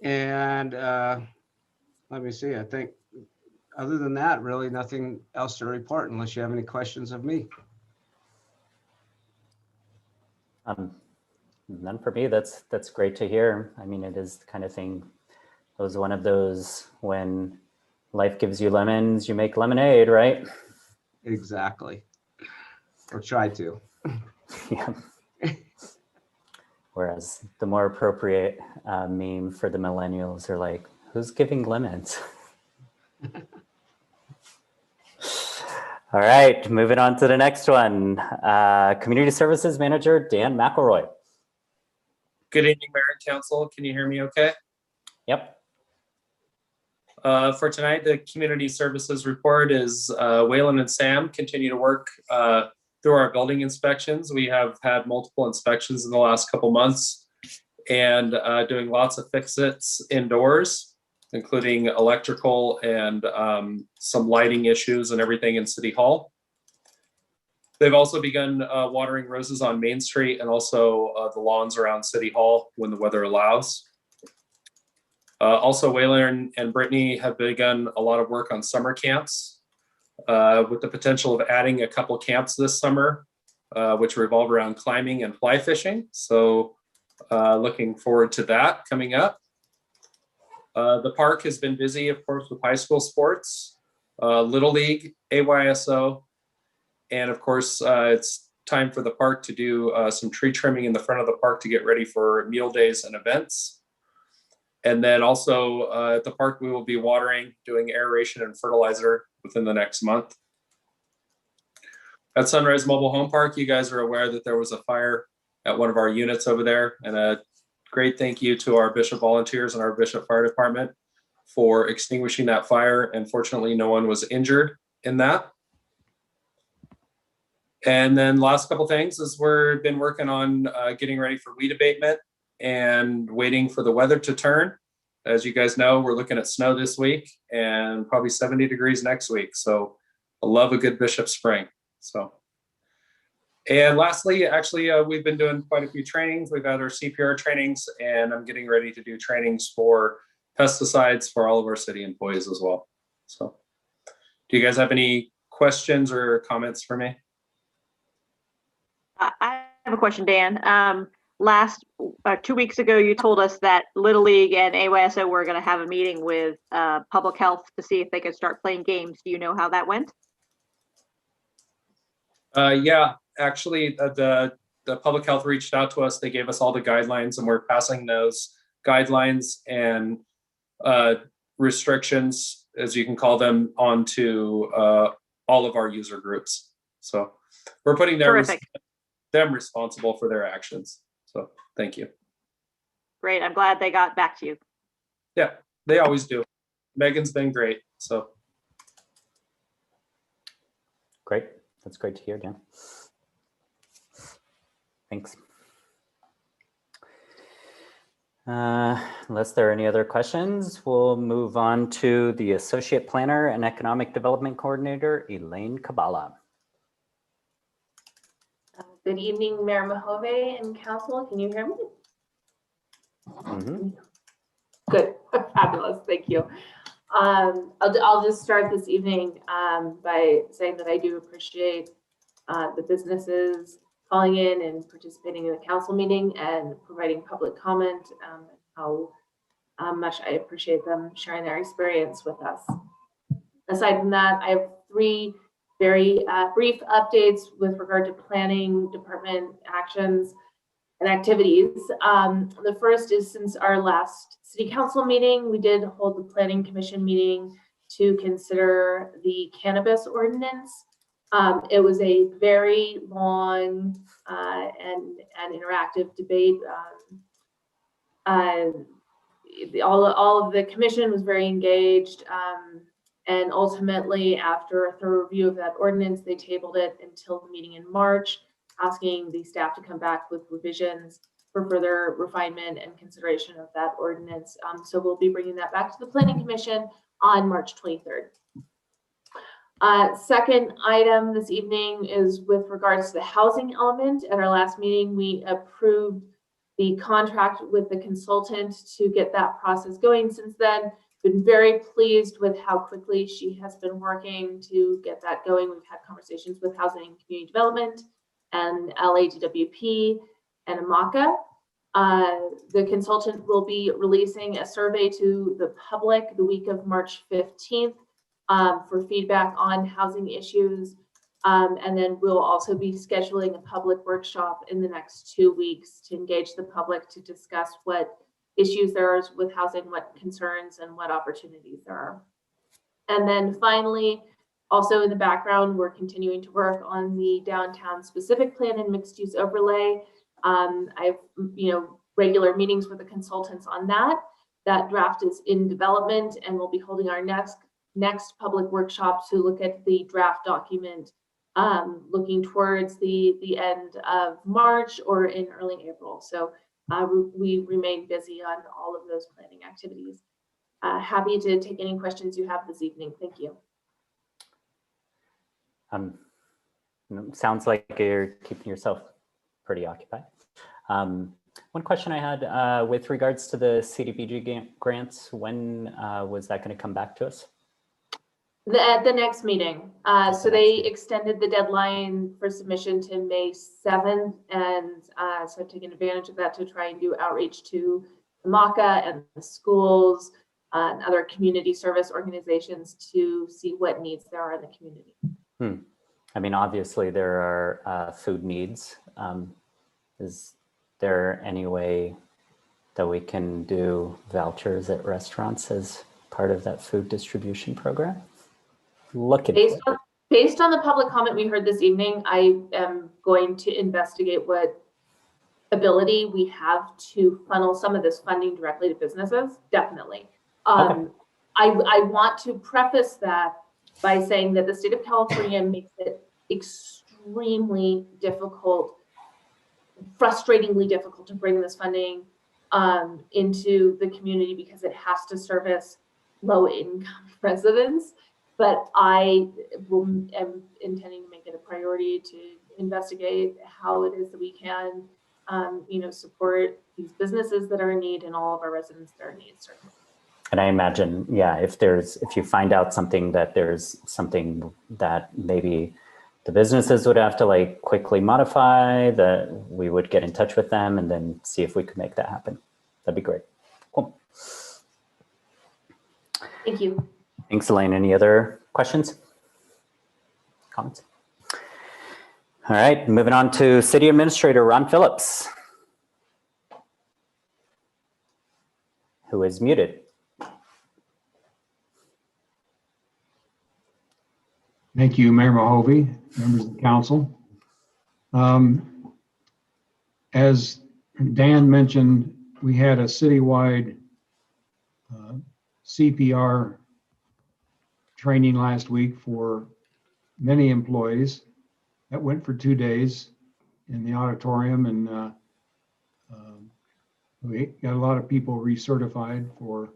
And let me see, I think other than that, really nothing else to report unless you have any questions of me. None for me. That's great to hear. I mean, it is the kind of thing. It was one of those when life gives you lemons, you make lemonade, right? Exactly. Or try to. Yeah. Whereas the more appropriate meme for the millennials are like, who's giving lemons? All right, moving on to the next one. Community Services Manager, Dan McElroy. Good evening, Mayor and Council. Can you hear me okay? Yep. For tonight, the community services report is Waylon and Sam continue to work through our building inspections. We have had multiple inspections in the last couple months and doing lots of fix-its indoors, including electrical and some lighting issues and everything in City Hall. They've also begun watering roses on Main Street and also the lawns around City Hall when the weather allows. Also, Waylon and Brittany have begun a lot of work on summer camps with the potential of adding a couple camps this summer, which revolve around climbing and fly fishing. So looking forward to that coming up. The park has been busy, of course, with high school sports, Little League, AYSO, and of course, it's time for the park to do some tree trimming in the front of the park to get ready for meal days and events. And then also at the park, we will be watering, doing aeration and fertilizer within the next month. At Sunrise Mobile Home Park, you guys are aware that there was a fire at one of our units over there. And a great thank you to our Bishop volunteers and our Bishop Fire Department for extinguishing that fire. And fortunately, no one was injured in that. And then last couple things is we've been working on getting ready for weed abatement and waiting for the weather to turn. As you guys know, we're looking at snow this week and probably 70 degrees next week. So I love a good Bishop spring. So, and lastly, actually, we've been doing quite a few trainings. We've had our CPR trainings, and I'm getting ready to do trainings for pesticides for all of our city employees as well. So do you guys have any questions or comments for me? I have a question, Dan. Last 2 weeks ago, you told us that Little League and AYSO were going to have a meeting with public health to see if they could start playing games. Do you know how that went? Yeah, actually, the public health reached out to us. They gave us all the guidelines, and we're passing those guidelines and restrictions, as you can call them, onto all of our user groups. So we're putting them responsible for their actions. So thank you. Great. I'm glad they got back to you. Yeah, they always do. Megan's been great. So Great. That's great to hear, Dan. Thanks. Unless there are any other questions, we'll move on to the Associate Planner and Economic Development Coordinator, Elaine Kabala. Good evening, Mayor Mahove and Council. Can you hear me? Mm-hmm. Good, fabulous, thank you. I'll just start this evening by saying that I do appreciate the businesses calling in and participating in the council meeting and providing public comment, how much I appreciate them sharing their experience with us. Aside from that, I have 3 very brief updates with regard to planning department actions and activities. The first is, since our last city council meeting, we did hold the planning commission meeting to consider the cannabis ordinance. It was a very long and interactive debate. All of the commission was very engaged, and ultimately, after a thorough review of that ordinance, they tabled it until the meeting in March, asking the staff to come back with revisions for further refinement and consideration of that ordinance. So we'll be bringing that back to the Planning Commission on March 23rd. Second item this evening is with regards to the housing element. At our last meeting, we approved the contract with the consultant to get that process going. Since then, been very pleased with how quickly she has been working to get that going. We've had conversations with Housing and Community Development and LADWP and AMACA. The consultant will be releasing a survey to the public the week of March 15th for feedback on housing issues. And then we'll also be scheduling a public workshop in the next 2 weeks to engage the public to discuss what issues there are with housing, what concerns and what opportunities there are. And then finally, also in the background, we're continuing to work on the downtown specific plan and mixed use overlay. I've regular meetings with the consultants on that. That draft is in development, and we'll be holding our next public workshop to look at the draft document, looking towards the end of March or in early April. So we remain busy on all of those planning activities. Happy to take any questions you have this evening. Thank you. Sounds like you're keeping yourself pretty occupied. One question I had with regards to the CDBG grants, when was that going to come back to us? At the next meeting. So they extended the deadline for submission to May 7th. And so I've taken advantage of that to try and do outreach to the MACA and the schools and other community service organizations to see what needs there are in the community. I mean, obviously there are food needs. Is there any way that we can do vouchers at restaurants as part of that food distribution program? Based on the public comment we heard this evening, I am going to investigate what ability we have to funnel some of this funding directly to businesses. Definitely. Okay. I want to preface that by saying that the state of California makes it extremely difficult, frustratingly difficult to bring this funding into the community because it has to service low-income residents. But I am intending to make it a priority to investigate how it is that we can, support these businesses that are in need and all of our residents that are in need, certainly. And I imagine, yeah, if you find out something that there's something that maybe the businesses would have to quickly modify, that we would get in touch with them and then see if we could make that happen. That'd be great. Cool. Thank you. Thanks, Elaine. Any other questions? Comments? All right, moving on to City Administrator Ron Phillips, who is muted. Thank you, Mayor Mahovey, members of the council. As Dan mentioned, we had a citywide CPR training last week for many employees. That went for 2 days in the auditorium, and we got a lot of people recertified for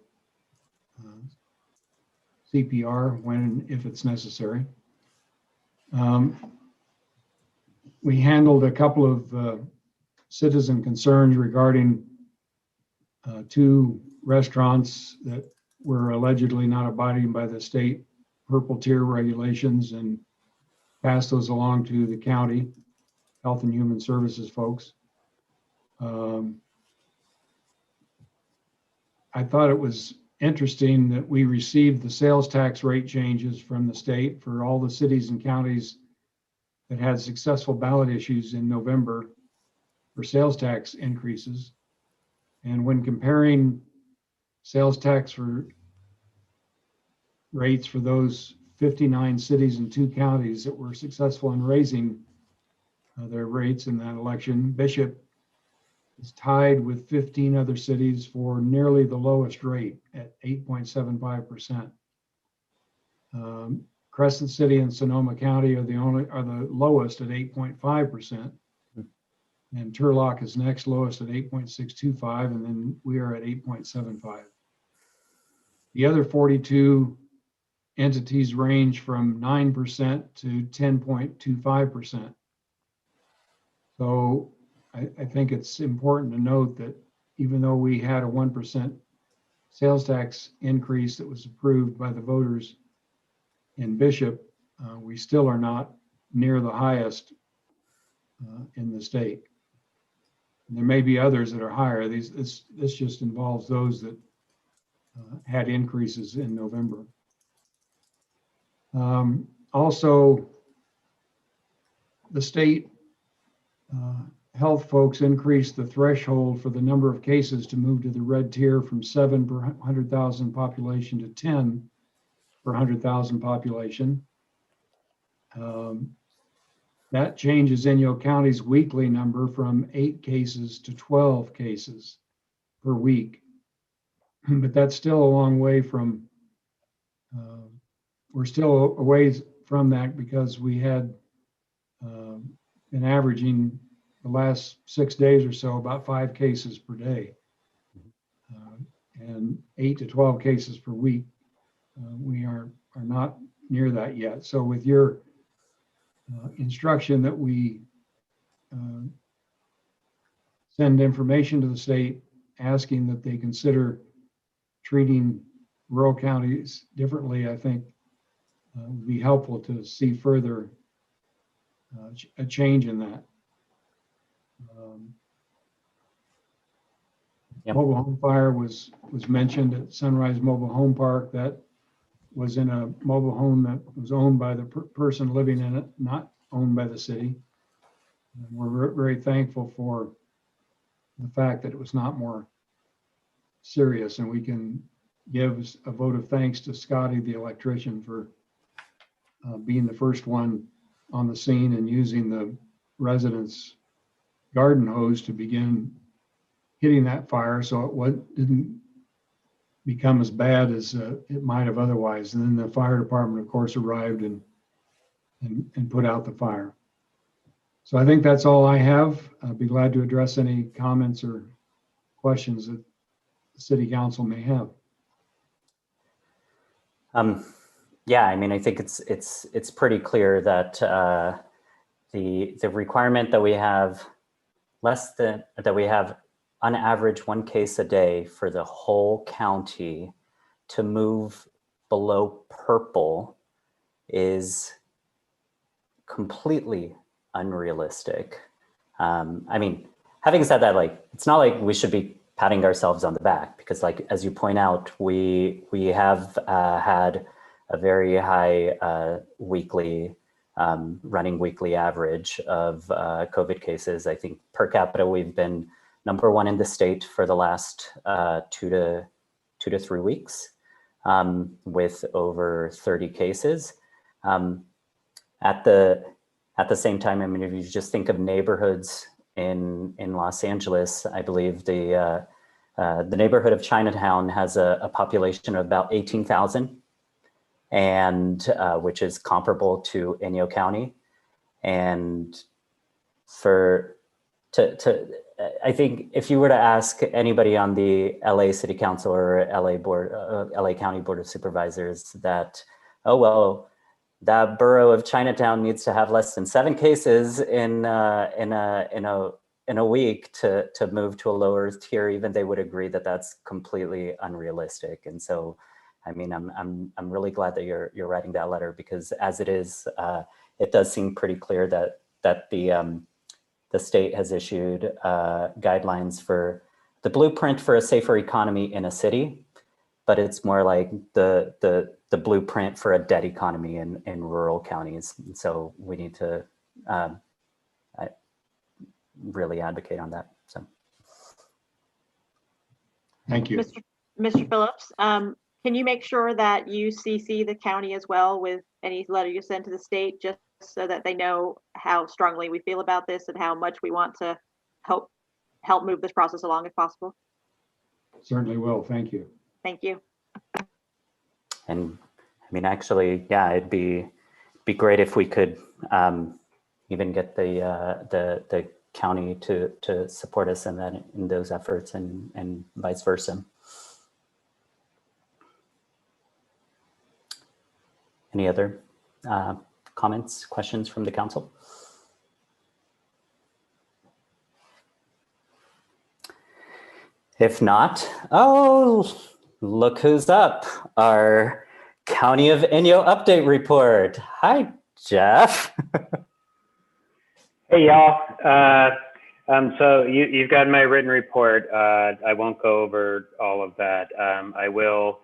CPR when and if it's necessary. We handled a couple of citizen concerns regarding 2 restaurants that were allegedly not abiding by the state purple tier regulations, and passed those along to the county Health and Human Services folks. I thought it was interesting that we received the sales tax rate changes from the state for all the cities and counties that had successful ballot issues in November for sales tax increases. And when comparing sales tax for rates for those 59 cities and 2 counties that were successful in raising their rates in that election, Bishop is tied with 15 other cities for nearly the lowest rate at 8.75%. Crescent City and Sonoma County are the lowest at 8.5%. And Turlock is next lowest at 8.625, and then we are at 8.75. The other 42 entities range from 9% to 10.25%. So I think it's important to note that even though we had a 1% sales tax increase that was approved by the voters in Bishop, we still are not near the highest in the state. And there may be others that are higher. This just involves those that had increases in November. Also, the state health folks increased the threshold for the number of cases to move to the red tier from 7 per 100,000 population to 10 per 100,000 population. That changes Inyo County's weekly number from 8 cases to 12 cases per week. But that's still a long way from, we're still a ways from that, because we had been averaging the last 6 days or so about 5 cases per day, and 8 to 12 cases per week. We are not near that yet. So with your instruction that we send information to the state asking that they consider treating rural counties differently, I think would be helpful to see further a change in that. Mobile home fire was mentioned at Sunrise Mobile Home Park. That was in a mobile home that was owned by the person living in it, not owned by the city. And we're very thankful for the fact that it was not more serious, and we can give a vote of thanks to Scotty, the electrician, for being the first one on the scene and using the residents' garden hose to begin hitting that fire, so it didn't become as bad as it might have otherwise. And then the fire department, of course, arrived and put out the fire. So I think that's all I have. I'd be glad to address any comments or questions that the city council may have. Yeah, I mean, I think it's pretty clear that the requirement that we have on average 1 case a day for the whole county to move below purple is completely unrealistic. I mean, having said that, like, it's not like we should be patting ourselves on the back, because, like, as you point out, we have had a very high weekly running weekly average of COVID cases. I think per capita, we've been #1 in the state for the last 2 to 3 weeks, with over 30 cases. At the same time, I mean, if you just think of neighborhoods in Los Angeles, I believe the neighborhood of Chinatown has a population of about 18,000, and which is comparable to Inyo County. And I think if you were to ask anybody on the LA City Council or LA County Board of Supervisors that, oh, well, that borough of Chinatown needs to have less than 7 cases in a week to move to a lower tier, even they would agree that that's completely unrealistic. And so, I mean, I'm really glad that you're writing that letter, because as it is, it does seem pretty clear that the state has issued guidelines for the blueprint for a safer economy in a city, but it's more like the blueprint for a dead economy in rural counties. And so we need to really advocate on that. So, thank you. Mr. Phillips, can you make sure that you CC the county as well with any letter you send to the state, just so that they know how strongly we feel about this and how much we want to help move this process along if possible? Certainly will. Thank you. Thank you. And I mean, actually, yeah, it'd be great if we could even get the county to support us in those efforts, and vice versa. Any other comments, questions from the council? If not, oh, look who's up. Our County of Inyo update report. Hi, Jeff. Hey, y'all. So you've got my written report. I won't go over all of that. I will,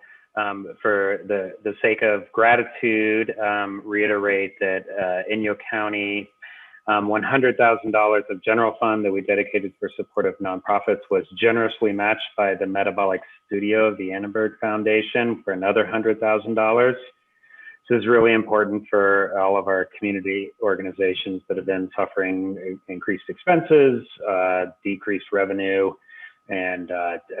for the sake of gratitude, reiterate that Inyo County, $100,000 of general fund that we dedicated for support of nonprofits was generously matched by the Metabolic Studio of the Annenberg Foundation for another $100,000. This is really important for all of our community organizations that have been suffering increased expenses, decreased revenue, and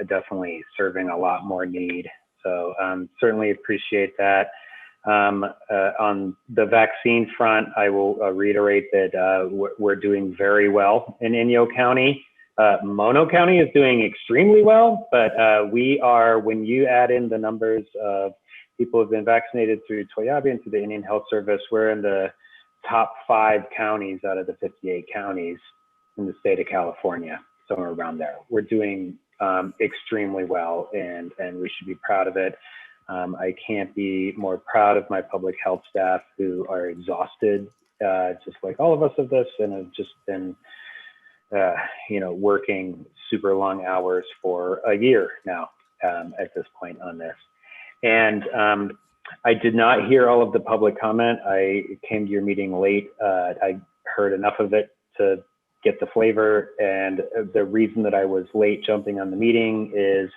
definitely serving a lot more need. So certainly appreciate that. On the vaccine front, I will reiterate that we're doing very well in Inyo County. Mono County is doing extremely well, but we are, when you add in the numbers of people who have been vaccinated through Toyabe and through the Indian Health Service, we're in the top 5 counties out of the 58 counties in the state of California, somewhere around there. We're doing extremely well, and we should be proud of it. I can't be more proud of my public health staff, who are exhausted, just like all of us of this, and have just been, working super long hours for a year now at this point on this. And I did not hear all of the public comment. I came to your meeting late. I heard enough of it to get the flavor. And the reason that I was late jumping on the meeting is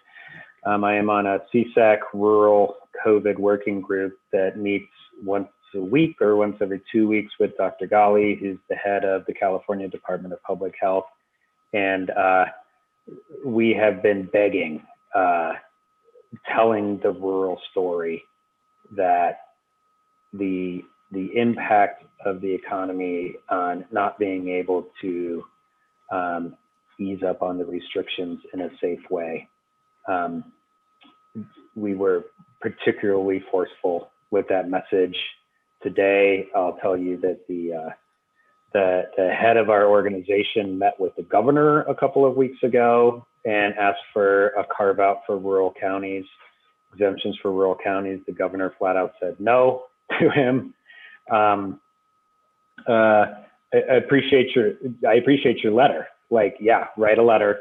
I am on a CSAC rural COVID working group that meets once a week or once every 2 weeks with Dr. Ghali, who's the head of the California Department of Public Health. And we have been begging, telling the rural story, that the impact of the economy on not being able to ease up on the restrictions in a safe way. We were particularly forceful with that message today. I'll tell you that the head of our organization met with the governor a couple of weeks ago and asked for a carve out for rural counties, exemptions for rural counties. The governor flat out said no to him. I appreciate your letter. Like, yeah, write a letter.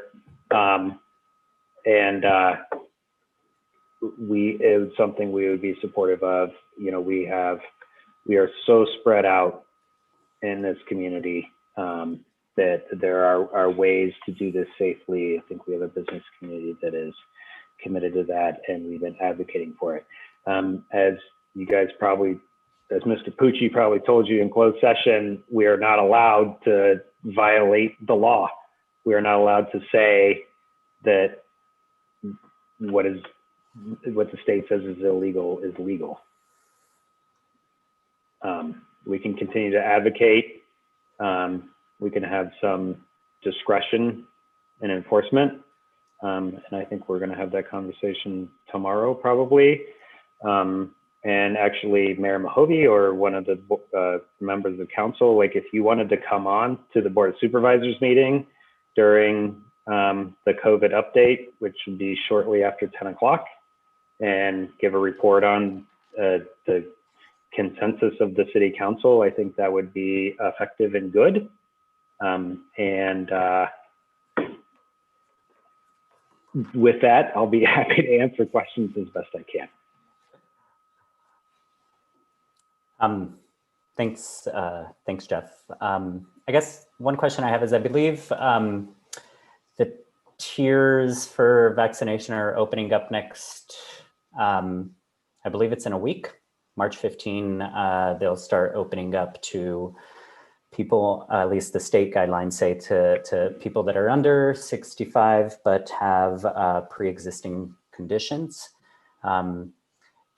It was something we would be supportive of. We are so spread out in this community, that there are ways to do this safely. I think we have a business community that is committed to that, and we've been advocating for it. As you guys probably, as Mr. Pucci probably told you in closed session, we are not allowed to violate the law. We are not allowed to say that what the state says is illegal is legal. We can continue to advocate. We can have some discretion in enforcement. And I think we're going to have that conversation tomorrow, probably. And actually, Mayor Mahovey or one of the members of council, like if you wanted to come on to the Board of Supervisors meeting during the COVID update, which would be shortly after 10 o'clock, and give a report on the consensus of the city council, I think that would be effective and good. With that, I'll be happy to answer questions as best I can. Thanks, Jeff. I guess one question I have is, I believe the tiers for vaccination are opening up next, I believe it's in a week, March 15, they'll start opening up to people, at least the state guidelines say, to people that are under 65 but have pre-existing conditions. Do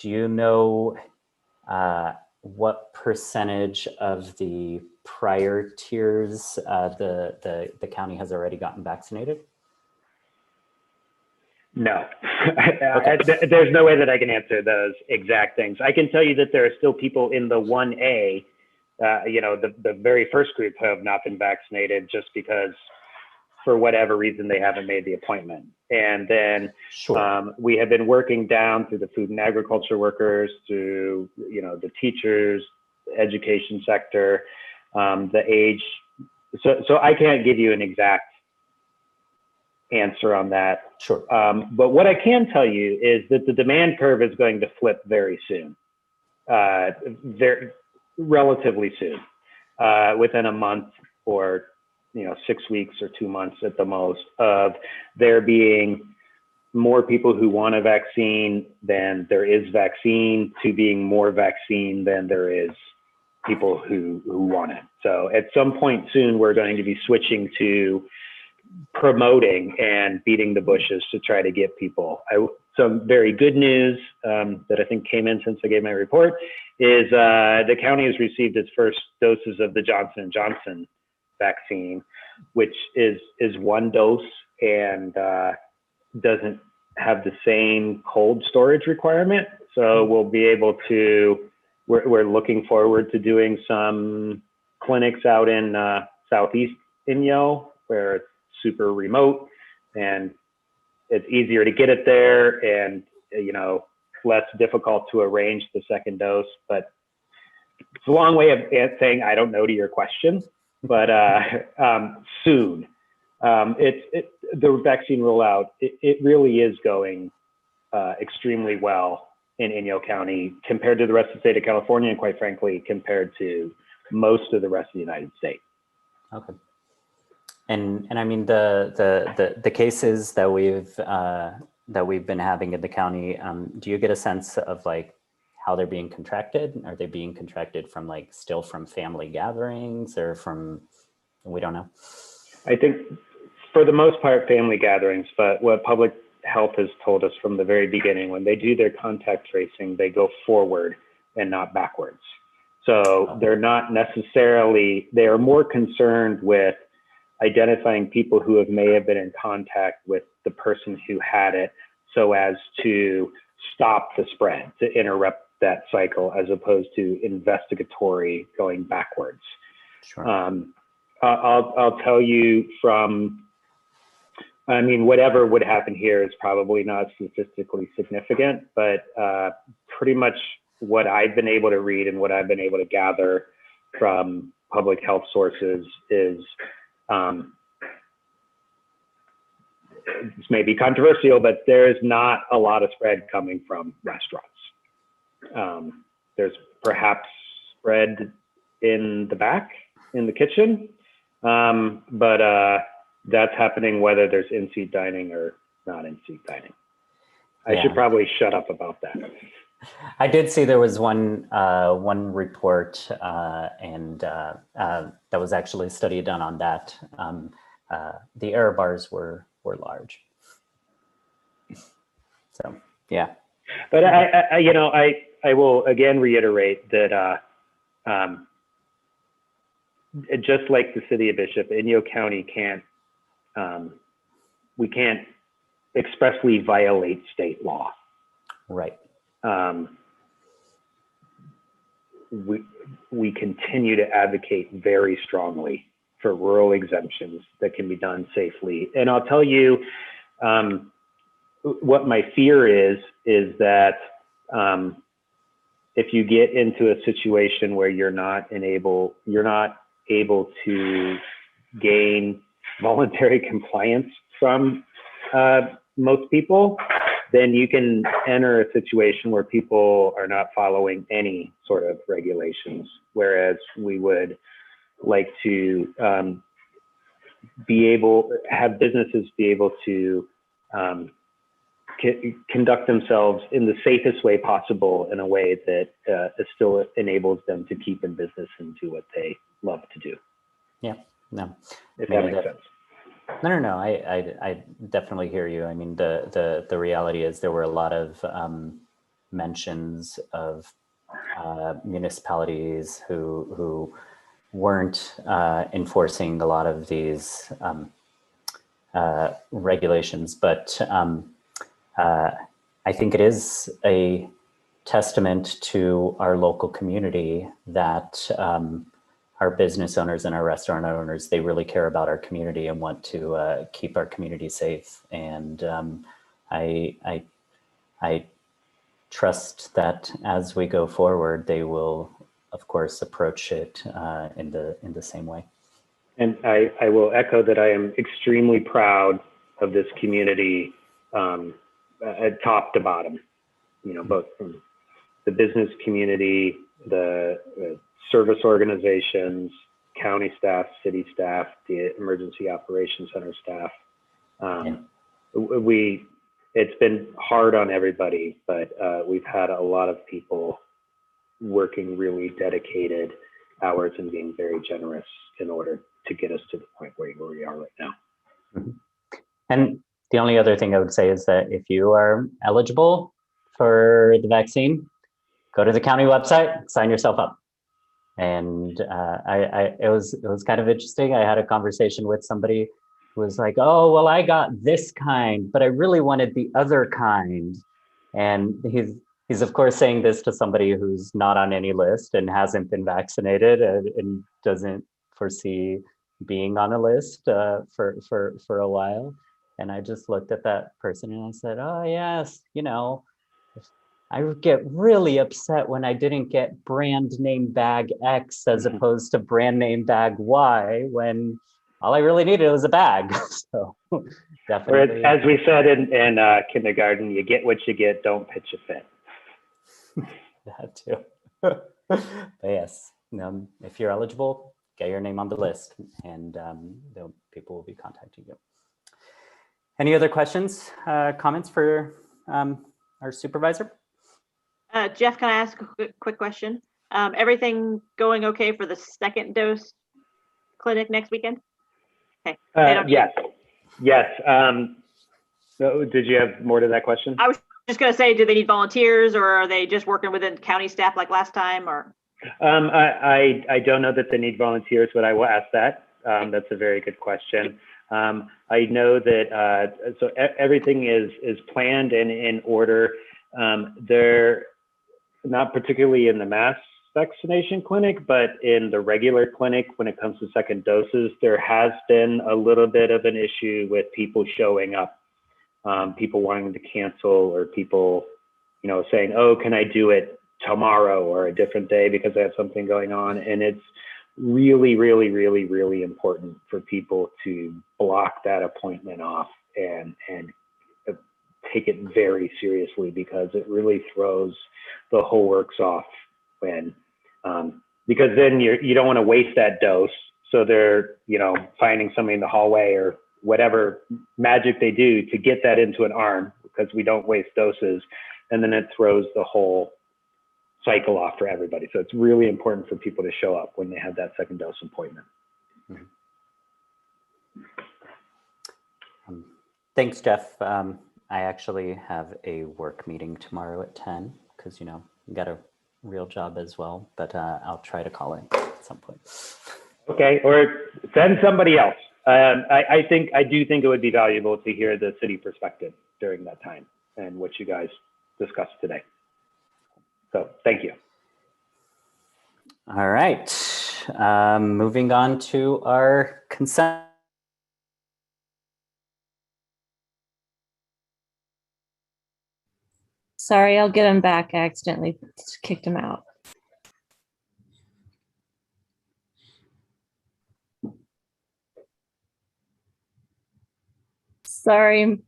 you know what percentage of the prior tiers the county has already gotten vaccinated? No, Okay. there's no way that I can answer those exact things. I can tell you that there are still people in the 1A, the very first group who have not been vaccinated just because for whatever reason they haven't made the appointment. And then we have been working down through the food and agriculture workers, through the teachers, the education sector, the age. So I can't give you an exact answer on that. Sure. But what I can tell you is that the demand curve is going to flip very soon, relatively soon, within a month or 6 weeks or 2 months at the most, of there being more people who want a vaccine than there is vaccine, to being more vaccine than there is people who want it. So at some point soon, we're going to be switching to promoting and beating the bushes to try to get people. Some very good news that I think came in since I gave my report is the county has received its first doses of the Johnson & Johnson vaccine, which is one dose and doesn't have the same cold storage requirement. So we'll be able to, we're looking forward to doing some clinics out in Southeast Inyo, where it's super remote and it's easier to get it there, and less difficult to arrange the second dose. But it's a long way of saying I don't know to your question, but soon. The vaccine rollout, it really is going extremely well in Inyo County compared to the rest of the state of California, and quite frankly, compared to most of the rest of the United States. Okay. And I mean, the cases that we've been having in the county, do you get a sense of like how they're being contracted? Are they being contracted from still from family gatherings, or from, we don't know? I think for the most part, family gatherings, but what public health has told us from the very beginning, when they do their contact tracing, they go forward and not backwards. So they're not necessarily, they are more concerned with identifying people who may have been in contact with the person who had it, so as to stop the spread, to interrupt that cycle, as opposed to investigatory going backwards. Sure. I'll tell you from, I mean, whatever would happen here is probably not statistically significant, but pretty much what I've been able to read and what I've been able to gather from public health sources is, this may be controversial, but there is not a lot of spread coming from restaurants. There's perhaps spread in the back, in the kitchen. But that's happening whether there's in-seat dining or not in-seat dining. I should probably shut up about that. I did see there was one report, and that was actually a study done on that. The error bars were large. So yeah. But I will again reiterate that just like the city of Bishop, Inyo County we can't expressly violate state law. Right. We continue to advocate very strongly for rural exemptions that can be done safely. And I'll tell you what my fear is that if you get into a situation where you're not able to gain voluntary compliance from most people, then you can enter a situation where people are not following any sort of regulations. Whereas we would like to have businesses be able to conduct themselves in the safest way possible, in a way that still enables them to keep in business and do what they love to do. Yeah, no. If that makes sense. No. I definitely hear you. I mean, the reality is there were a lot of mentions of municipalities who weren't enforcing a lot of these regulations, but I think it is a testament to our local community that our business owners and our restaurant owners, they really care about our community and want to keep our community safe. And I trust that as we go forward, they will, of course, approach it in the same way. And I will echo that I am extremely proud of this community, top to bottom, both from the business community, the service organizations, county staff, city staff, the emergency operations center staff. It's been hard on everybody, but we've had a lot of people working really dedicated hours and being very generous in order to get us to the point where we are right now. Mm-hmm. And the only other thing I would say is that if you are eligible for the vaccine, go to the county website, sign yourself up. And it was kind of interesting. I had a conversation with somebody who was like, "Oh, well, I got this kind, but I really wanted the other kind." And he's of course saying this to somebody who's not on any list and hasn't been vaccinated and doesn't foresee being on a list for a while. And I just looked at that person and I said, "Oh yes, I would get really upset when I didn't get brand name bag X as opposed to brand name bag Y, when all I really needed was a bag." So definitely. Or as we said in kindergarten, you get what you get, don't pitch a fit. That too. But yes, if you're eligible, get your name on the list, and people will be contacting you. Any other questions, comments for our supervisor? Jeff, can I ask a quick question? Everything going okay for the second dose clinic next weekend? Okay. Yes. So did you have more to that question? I was just going to say, do they need volunteers, or are they just working within county staff like last time? Or I don't know that they need volunteers, but I will ask that. That's a very good question. I know that so everything is planned and in order. They're not particularly in the mass vaccination clinic, but in the regular clinic, when it comes to second doses, there has been a little bit of an issue with people showing up, people wanting to cancel, or people, saying, "Oh, can I do it tomorrow or a different day because I have something going on?" And it's really, really, really, really important for people to block that appointment off and take it very seriously, because it really throws the whole works off when, because then you don't want to waste that dose So they're, finding somebody in the hallway or whatever magic they do to get that into an arm, because we don't waste doses. And then it throws the whole cycle off for everybody. So it's really important for people to show up when they have that second dose appointment. Thanks, Jeff. I actually have a work meeting tomorrow at 10 because, you got a real job as well, but I'll try to call in at some point. Okay, or send somebody else. I do think it would be valuable to hear the city perspective during that time and what you guys discussed today. So thank you. All right, moving on to our consent. Sorry, I'll get him back. I accidentally kicked him out. Sorry. Did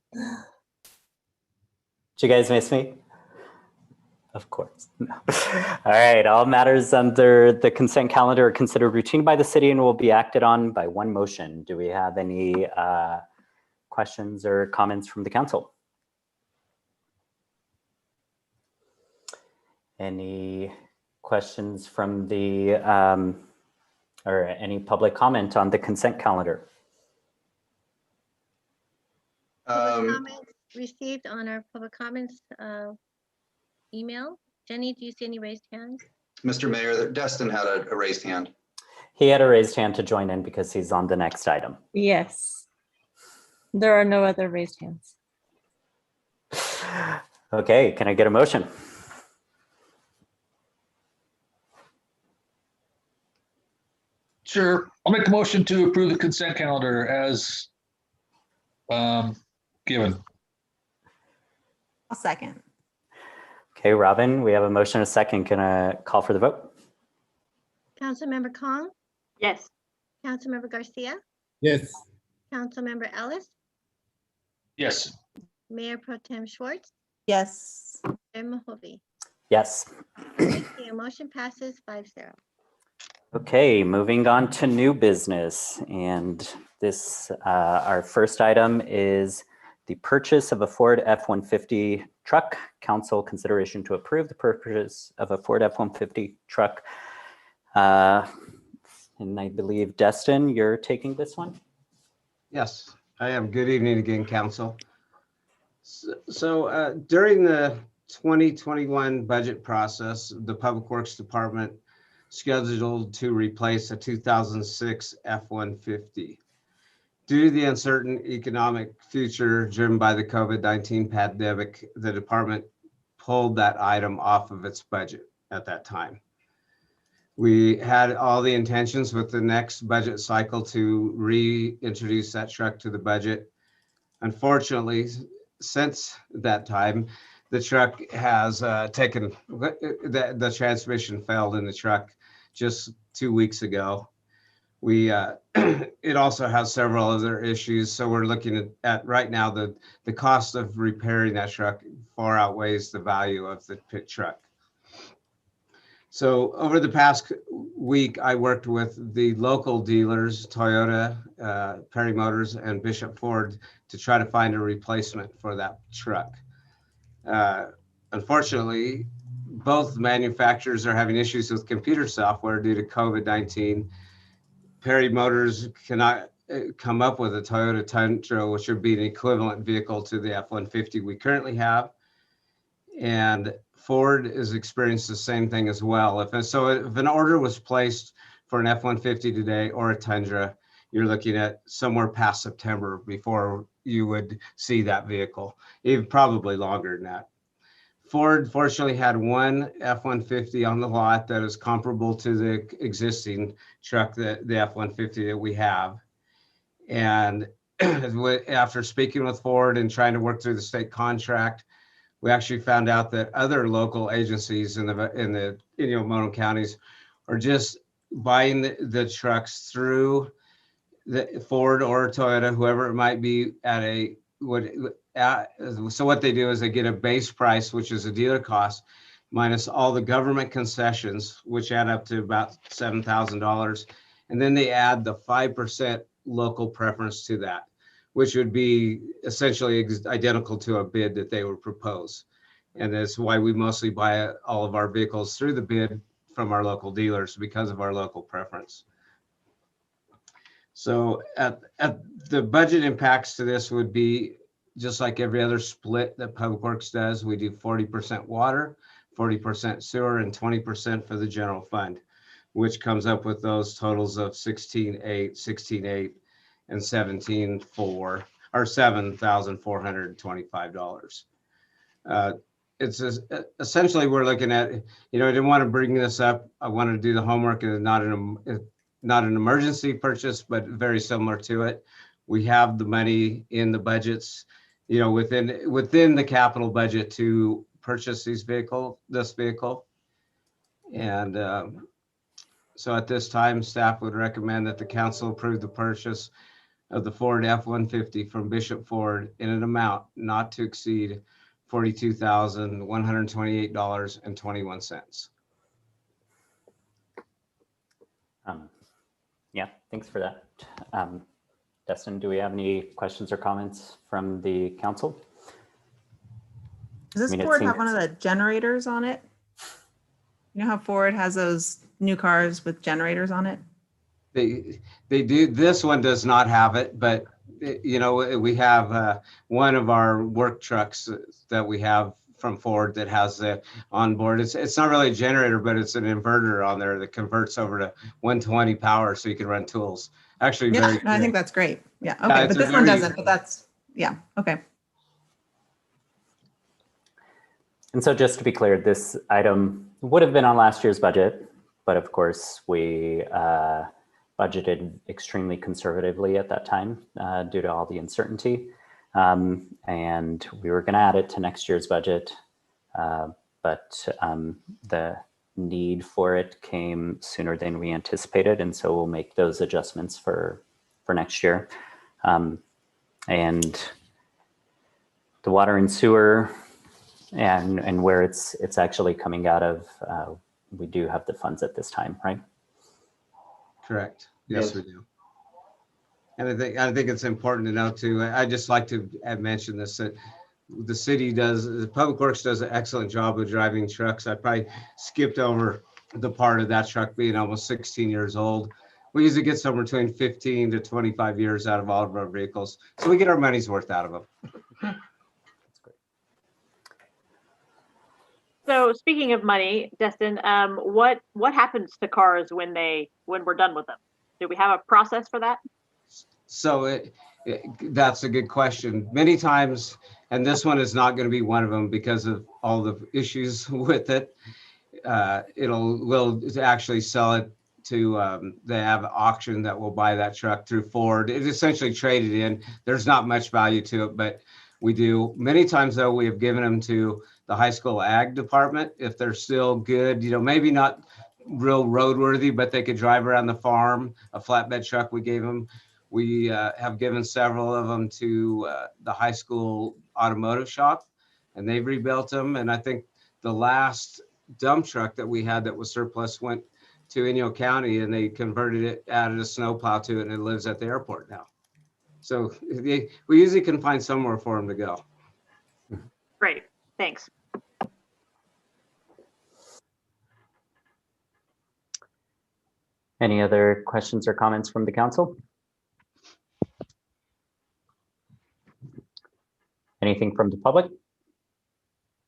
you guys miss me? Of course. No. All right, all matters under the consent calendar are considered routine by the city and will be acted on by one motion. Do we have any questions or comments from the council? Any questions from the, or any public comment on the consent calendar? Public comments received on our public comments email. Jenny, do you see any raised hands? Mr. Mayor, Destin had a raised hand. He had a raised hand to join in because he's on the next item. Yes. There are no other raised hands. Okay, can I get a motion? Sure. I'll make a motion to approve the consent calendar as given. I'll second. Okay, Robin, we have a motion and a second. Can I call for the vote? Councilmember Kong, Yes. Councilmember Garcia, Yes. Councilmember Ellis, Yes. Mayor Pro Tem Schwartz, Yes. Mayor Mahovey. Yes. Thank you. Motion passes 5-0. Okay, moving on to new business. And this, our first item is the purchase of a Ford F-150 truck. Council consideration to approve the purchase of a Ford F-150 truck. And I believe, Destin, you're taking this one? Yes, I am. Good evening again, council. So during the 2021 budget process, the Public Works Department scheduled to replace a 2006 F-150. Due to the uncertain economic future driven by the COVID-19 pandemic, the department pulled that item off of its budget at that time. We had all the intentions with the next budget cycle to reintroduce that truck to the budget. Unfortunately, since that time, the truck has the transmission failed in the truck just 2 weeks ago. It also has several other issues. So we're looking at right now, the cost of repairing that truck far outweighs the value of the pit truck. So over the past week, I worked with the local dealers, Toyota, Perry Motors, and Bishop Ford to try to find a replacement for that truck. Unfortunately, both manufacturers are having issues with computer software due to COVID-19. Perry Motors cannot come up with a Toyota Tundra, which would be an equivalent vehicle to the F-150 we currently have. And Ford is experiencing the same thing as well. If an order was placed for an F-150 today or a Tundra, you're looking at somewhere past September before you would see that vehicle, even probably longer than that. Ford fortunately had one F-150 on the lot that is comparable to the existing truck, the F-150 that we have. And after speaking with Ford and trying to work through the state contract, we actually found out that other local agencies in the Multnomah counties are just buying the trucks through the Ford or Toyota, whoever it might be, so what they do is they get a base price, which is a dealer cost, minus all the government concessions, which add up to about $7,000, And then they add the 5% local preference to that, which would be essentially identical to a bid that they would propose. And that's why we mostly buy all of our vehicles through the bid from our local dealers, because of our local preference. So at the budget impacts to this would be just like every other split that Public Works does. We do 40% water, 40% sewer, and 20% for the general fund, which comes up with those totals of 16,800, 16,800, and 17,400, or $7,425. It's essentially, we're looking at, I didn't want to bring this up. I wanted to do the homework, and not an emergency purchase, but very similar to it. We have the money in the budgets, within the capital budget to purchase this vehicle. And so at this time, staff would recommend that the council approve the purchase of the Ford F-150 from Bishop Ford in an amount not to exceed $42,128.21. Yeah, thanks for that. Destin, do we have any questions or comments from the council? Does this Ford have one of the generators on it? You know how Ford has those new cars with generators on it? They do. This one does not have it, but we have one of our work trucks that we have from Ford that has the onboard. It's not really a generator, but it's an inverter on there that converts over to 120 power, so you can run tools. Actually, Yeah, I think that's great. Yeah, okay, but this one doesn't. But that's okay. And so, just to be clear, this item would have been on last year's budget, but of course, we budgeted extremely conservatively at that time due to all the uncertainty. And we were going to add it to next year's budget, but the need for it came sooner than we anticipated, and so we'll make those adjustments for next year. And the water and sewer and where it's actually coming out of, we do have the funds at this time, right? Correct. Yes, we do. And I think it's important to note too, I just like to mention this, that the Public Works does an excellent job of driving trucks. I probably skipped over the part of that truck being almost 16 years old. We usually get somewhere between 15 to 25 years out of all of our vehicles. So we get our money's worth out of them. So speaking of money, Destin, what happens to cars when we're done with them? Do we have a process for that? So that's a good question. Many times, and this one is not going to be one of them because of all the issues with it. We'll actually sell it to, they have an auction that will buy that truck through Ford. It's essentially traded in. There's not much value to it, but we do. Many times though, we have given them to the high school ag department if they're still good, maybe not real roadworthy, but they could drive around the farm. A flatbed truck we gave them. We have given several of them to the high school automotive shop, and they've rebuilt them. And I think the last dump truck that we had that was surplus went to Inyo County, and they converted it, added a snowplow to it, and it lives at the airport now. So we usually can find somewhere for them to go. Great, thanks. Any other questions or comments from the council? Anything from the public?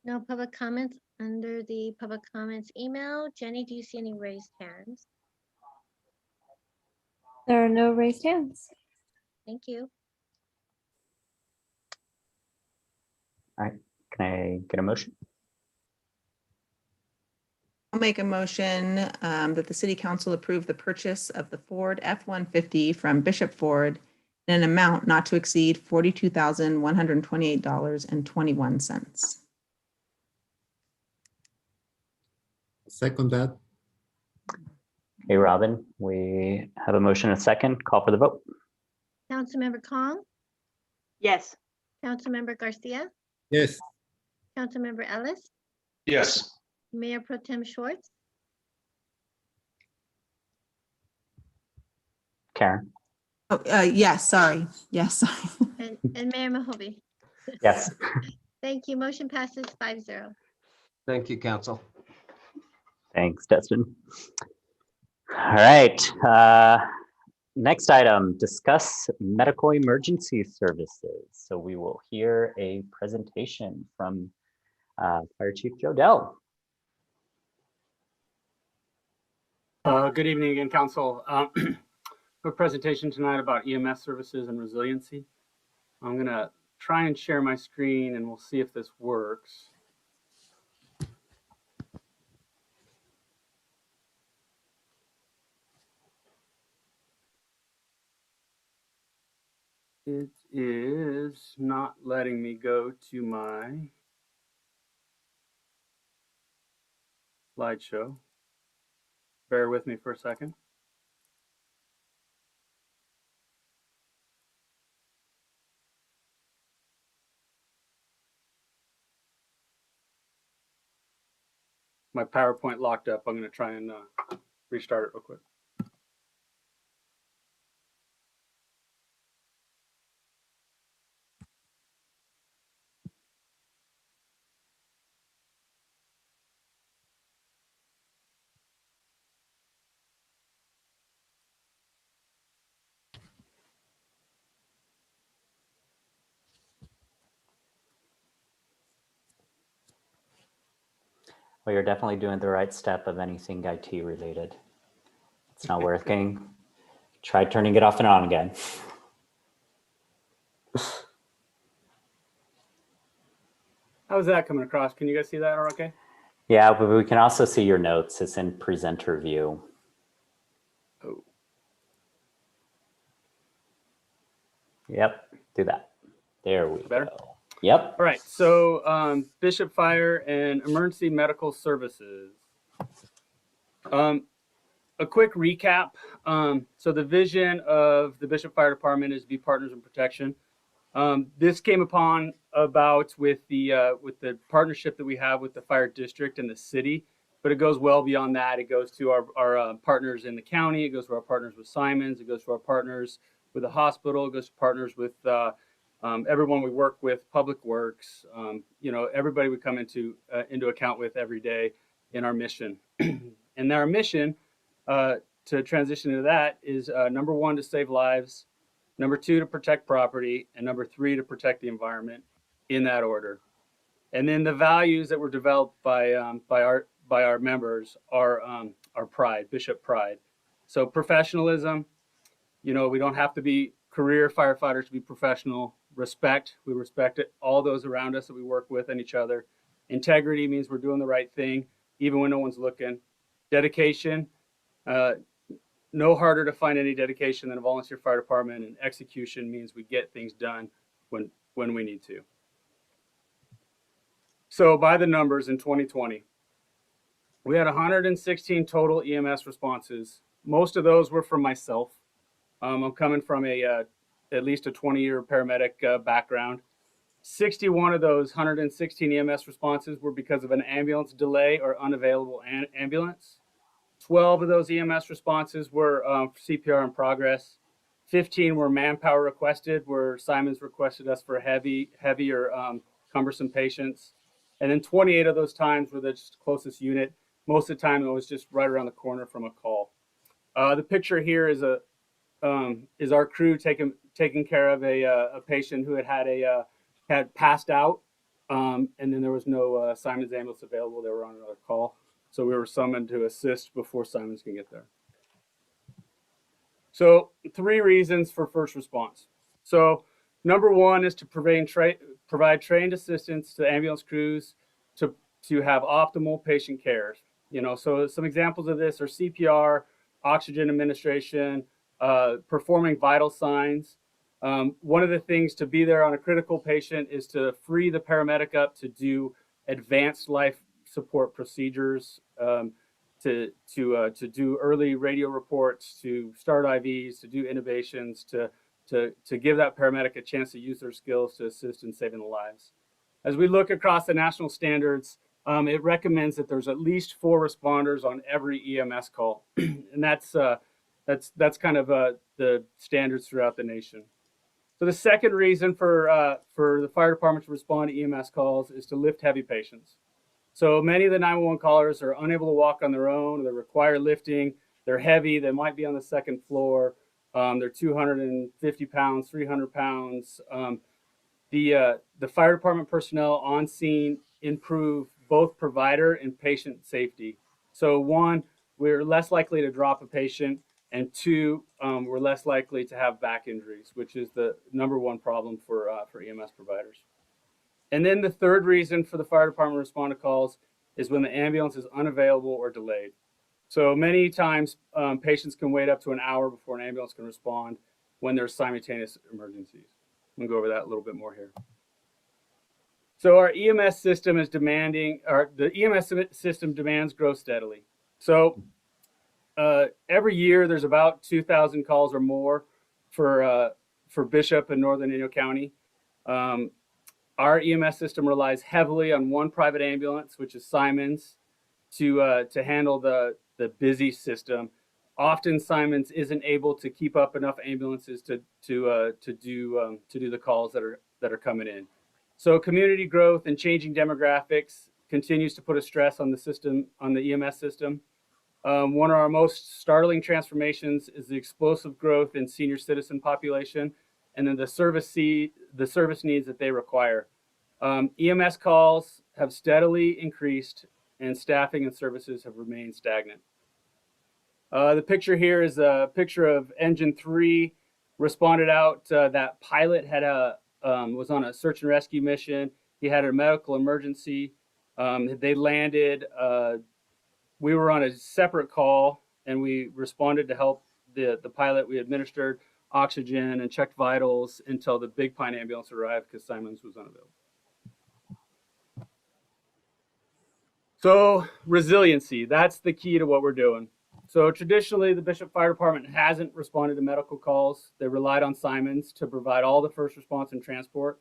No public comments under the public comments email. Jenny, do you see any raised hands? There are no raised hands. Thank you. All right, can I get a motion? I'll make a motion that the city council approve the purchase of the Ford F-150 from Bishop Ford in an amount not to exceed $42,128.21. Second that. Hey, Robin, we have a motion and a second. Call for the vote. Councilmember Kong, Yes. Councilmember Garcia, Yes. Councilmember Ellis, Yes. Mayor Pro Tem Schwartz, Karen? Oh, yes, sorry. Yes, sorry. And Mayor Mahovey. Yes. Thank you. Motion passes 5-0. Thank you, council. Thanks, Destin. All right. Next item, discuss medical emergency services. So we will hear a presentation from Fire Chief Joe Dell. Good evening again, Council. A presentation tonight about EMS services and resiliency. I'm going to try and share my screen and we'll see if this works. It is not letting me go to my slideshow. Bear with me for a second. My PowerPoint locked up. I'm going to try and restart it real quick. Well, you're definitely doing the right step of anything IT related. It's not working. Try turning it off and on again. How's that coming across? Can you guys see that? Or okay? Yeah, but we can also see your notes. It's in presenter view. Oh. Yep, do that. There we Better? go. Yep. All right, so Bishop Fire and Emergency Medical Services. A quick recap. So the vision of the Bishop Fire Department is to be partners in protection. This came about with the partnership that we have with the fire district and the city, but it goes well beyond that. It goes to our partners in the county. It goes to our partners with Simons. It goes to our partners with the hospital. It goes to partners with everyone we work with, Public Works, everybody we come into account with every day in our mission. And our mission, to transition into that, is number 1, to save lives, number 2, to protect property, and number 3, to protect the environment, in that order. And then the values that were developed by our members are pride, Bishop pride. So professionalism, we don't have to be career firefighters to be professional. Respect, we respect all those around us that we work with and each other. Integrity means we're doing the right thing, even when no one's looking. Dedication, no harder to find any dedication than a volunteer fire department. And execution means we get things done when we need to. So by the numbers, in 2020, we had 116 total EMS responses. Most of those were from myself. I'm coming from at least a 20-year paramedic background. 61 of those 116 EMS responses were because of an ambulance delay or unavailable ambulance. 12 of those EMS responses were CPR in progress. 15 were manpower requested, where Simons requested us for heavier cumbersome patients. And then 28 of those times were the closest unit. Most of the time it was just right around the corner from a call. The picture here is our crew taking care of a patient who had passed out, and then there was no Simons ambulance available. They were on another call, so we were summoned to assist before Simons can get there. So 3 reasons for first response. So number 1 is to provide trained assistance to ambulance crews to have optimal patient care. So some examples of this are CPR, oxygen administration, performing vital signs. One of the things to be there on a critical patient is to free the paramedic up to do advanced life support procedures, to do early radio reports, to start IVs, to do intubations, to give that paramedic a chance to use their skills to assist in saving the lives. As we look across the national standards, it recommends that there's at least 4 responders on every EMS call, and that's kind of the standards throughout the nation. So the second reason for the fire department to respond to EMS calls is to lift heavy patients. So many of the 911 callers are unable to walk on their own, or they require lifting. They're heavy. They might be on the second floor. They're 250 pounds, 300 pounds. The fire department personnel on scene improve both provider and patient safety. So one, we're less likely to drop a patient, and two, we're less likely to have back injuries, which is the number one problem for EMS providers. And then the third reason for the fire department to respond to calls is when the ambulance is unavailable or delayed. So many times patients can wait up to an hour before an ambulance can respond when there's simultaneous emergencies. I'm gonna go over that a little bit more here. So our EMS system is demanding, or the EMS system demands growth steadily. So every year there's about 2,000 calls or more for Bishop and Northern Inyo County. Our EMS system relies heavily on one private ambulance, which is Simons, to handle the busy system. Often Simons isn't able to keep up enough ambulances to do the calls that are coming in. So community growth and changing demographics continues to put a stress on the system, on the EMS system. One of our most startling transformations is the explosive growth in senior citizen population, and then the service needs that they require. EMS calls have steadily increased, and staffing and services have remained stagnant. The picture here is a picture of Engine 3 responded out. That pilot had was on a search and rescue mission. He had a medical emergency. They landed. We were on a separate call, and we responded to help the pilot. We administered oxygen and checked vitals until the Big Pine ambulance arrived because Simons was unavailable. So resiliency, that's the key to what we're doing. So traditionally, the Bishop Fire Department hasn't responded to medical calls. They relied on Simons to provide all the first response and transport.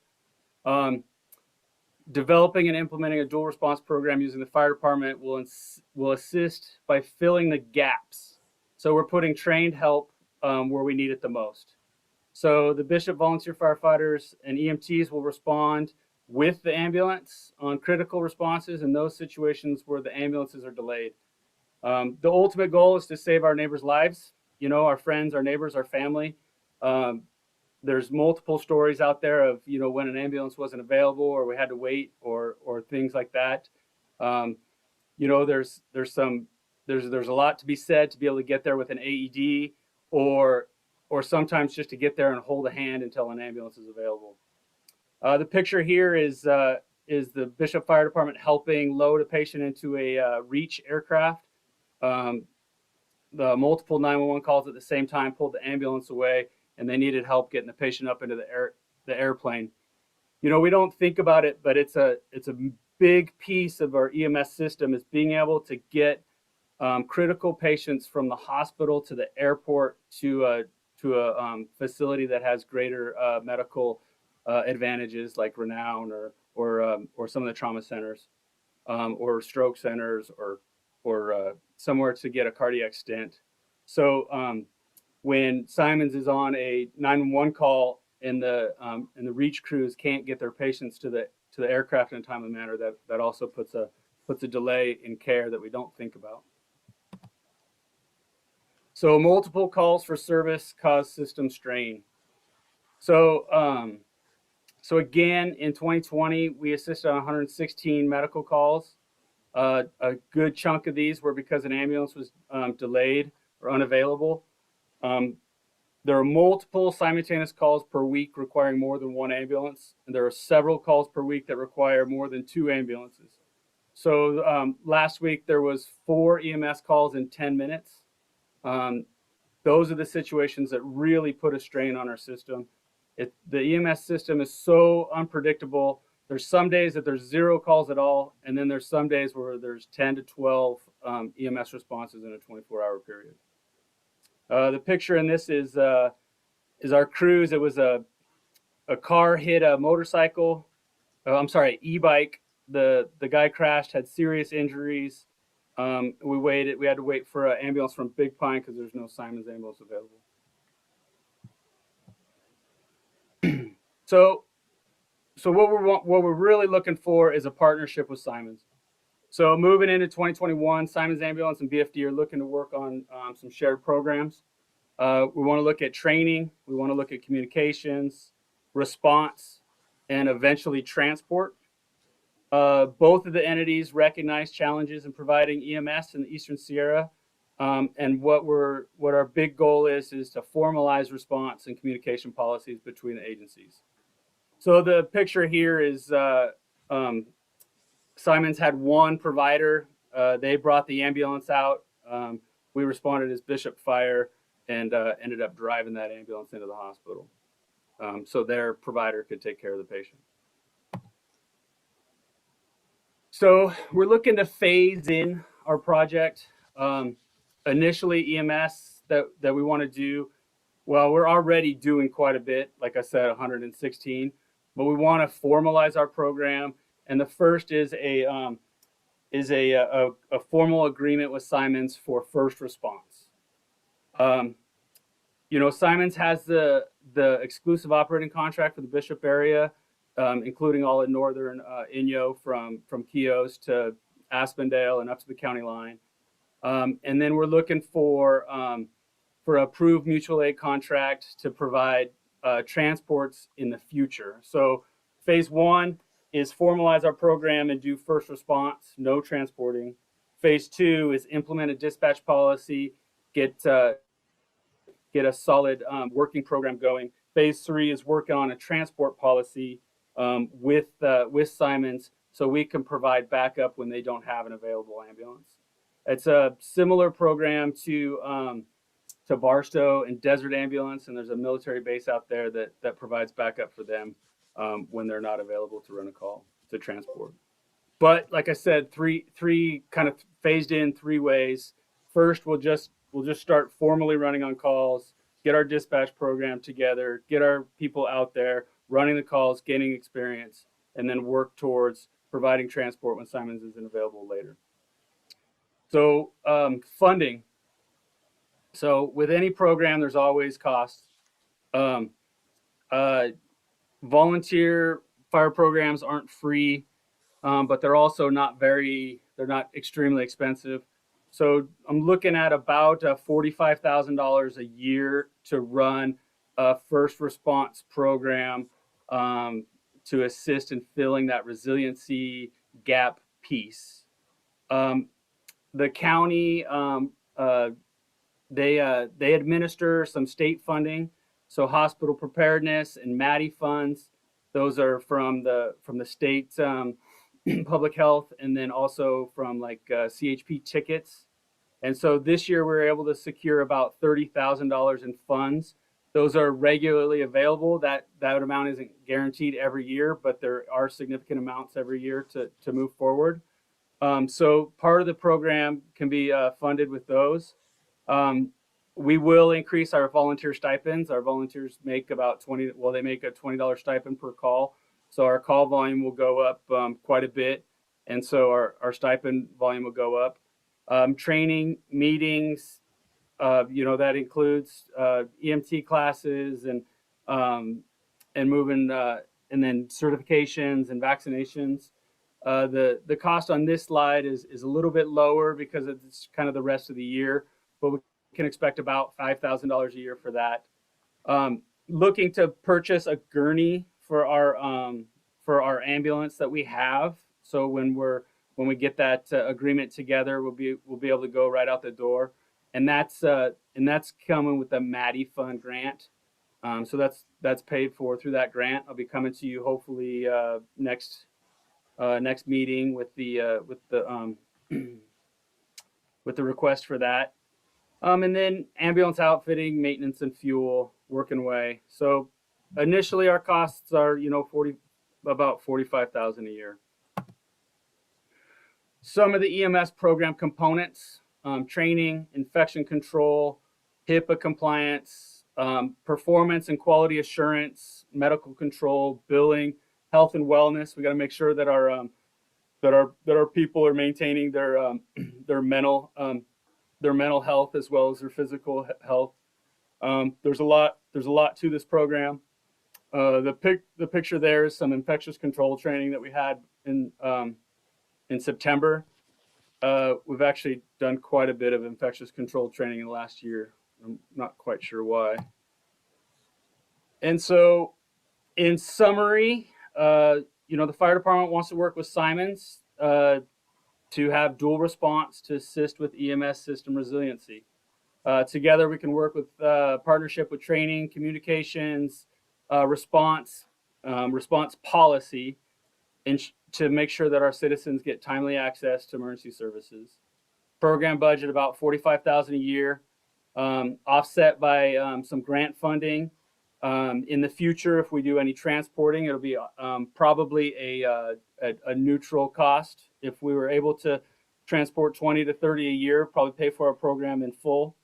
Developing and implementing a dual response program using the fire department will assist by filling the gaps. So we're putting trained help where we need it the most. So the Bishop volunteer firefighters and EMTs will respond with the ambulance on critical responses in those situations where the ambulances are delayed. The ultimate goal is to save our neighbors' lives, you know, our friends, our neighbors, our family. There's multiple stories out there of, you know, when an ambulance wasn't available or we had to wait or things like that. You know, there's a lot to be said to be able to get there with an AED or sometimes just to get there and hold a hand until an ambulance is available. The picture here is the Bishop Fire Department helping load a patient into a Reach aircraft. The multiple 911 calls at the same time pulled the ambulance away, and they needed help getting the patient up into the airplane. You know, we don't think about it, but it's a big piece of our EMS system is being able to get critical patients from the hospital to the airport to a facility that has greater medical advantages like Renown or some of the trauma centers or stroke centers or somewhere to get a cardiac stent. So when Simons is on a 911 call and the Reach crews can't get their patients to the aircraft in a timely manner, that also puts a delay in care that we don't think about. So multiple calls for service cause system strain. So again, in 2020, we assisted on 116 medical calls. A good chunk of these were because an ambulance was delayed or unavailable. There are multiple simultaneous calls per week requiring more than one ambulance, and there are several calls per week that require more than 2 ambulances. So last week there was 4 EMS calls in 10 minutes. Those are the situations that really put a strain on our system. The EMS system is so unpredictable. There's some days that there's 0 calls at all, and then there's some days where there's 10 to 12 EMS responses in a 24-hour period. The picture in this is our crews. It was a car hit a motorcycle. E-bike. The guy crashed, had serious injuries. We had to wait for an ambulance from Big Pine because there's no Simons ambulance available. So what we're really looking for is a partnership with Simons. So moving into 2021, Simons Ambulance and BFD are looking to work on some shared programs. We want to look at training. We want to look at communications, response, and eventually transport. Both of the entities recognize challenges in providing EMS in the Eastern Sierra. And what our big goal is to formalize response and communication policies between the agencies. So the picture here is Simons had one provider. They brought the ambulance out. We responded as Bishop Fire and ended up driving that ambulance into the hospital. So their provider could take care of the patient. So we're looking to phase in our project. Initially EMS that we want to do, well, we're already doing quite a bit, like I said, 116, but we want to formalize our program. And the first is a formal agreement with Simons for first response. Simons has the exclusive operating contract for the Bishop area, including all in northern Inyo from Keos to Aspendale and up to the county line. And then we're looking for approved mutual aid contract to provide transports in the future. So phase one is formalize our program and do first response, no transporting. Phase two is implement a dispatch policy, get a solid working program going. Phase three is working on a transport policy with Simons so we can provide backup when they don't have an available ambulance. It's a similar program to Barstow and Desert Ambulance, and there's a military base out there that provides backup for them when they're not available to run a call to transport. But like I said, three kind of phased in three ways. First, we'll just start formally running on calls, get our dispatch program together, get our people out there running the calls, gaining experience, and then work towards providing transport when Simons isn't available later. So funding. So with any program, there's always costs. Volunteer fire programs aren't free, but they're also they're not extremely expensive. So I'm looking at about $45,000 a year to run a first response program to assist in filling that resiliency gap piece. The county, they administer some state funding. So hospital preparedness and MADI funds, those are from the state public health, and then also from like CHP tickets. And so this year we were able to secure about $30,000 in funds. Those are regularly available. That amount isn't guaranteed every year, but there are significant amounts every year to move forward. So part of the program can be funded with those. We will increase our volunteer stipends. Our volunteers make about they make a $20 stipend per call. So our call volume will go up quite a bit. And so our stipend volume will go up. Training, meetings, that includes EMT classes and moving, and then certifications and vaccinations. The cost on this slide is a little bit lower because it's kind of the rest of the year, but we can expect about $5,000 a year for that. Looking to purchase a gurney for our ambulance that we have. So when we get that agreement together, we'll be able to go right out the door, and that's coming with the MADI fund grant. So that's paid for through that grant. I'll be coming to you hopefully next meeting with the request for that. And then ambulance outfitting, maintenance, and fuel working away. So initially our costs are about $45,000 a year. Some of the EMS program components: training, infection control, HIPAA compliance, performance and quality assurance, medical control, billing, health and wellness. We got to make sure that our people are maintaining their mental health as well as their physical health. There's a lot to this program. The picture there is some infectious control training that we had in September. We've actually done quite a bit of infectious control training in the last year. I'm not quite sure why. And so, in summary, the fire department wants to work with Simons to have dual response to assist with EMS system resiliency. Together, we can work with partnership with training, communications, response policy, and to make sure that our citizens get timely access to emergency services. Program budget about $45,000 a year, offset by some grant funding. In the future, if we do any transporting, it'll be probably a neutral cost. If we were able to transport 20 to 30 a year, probably pay for our program in full.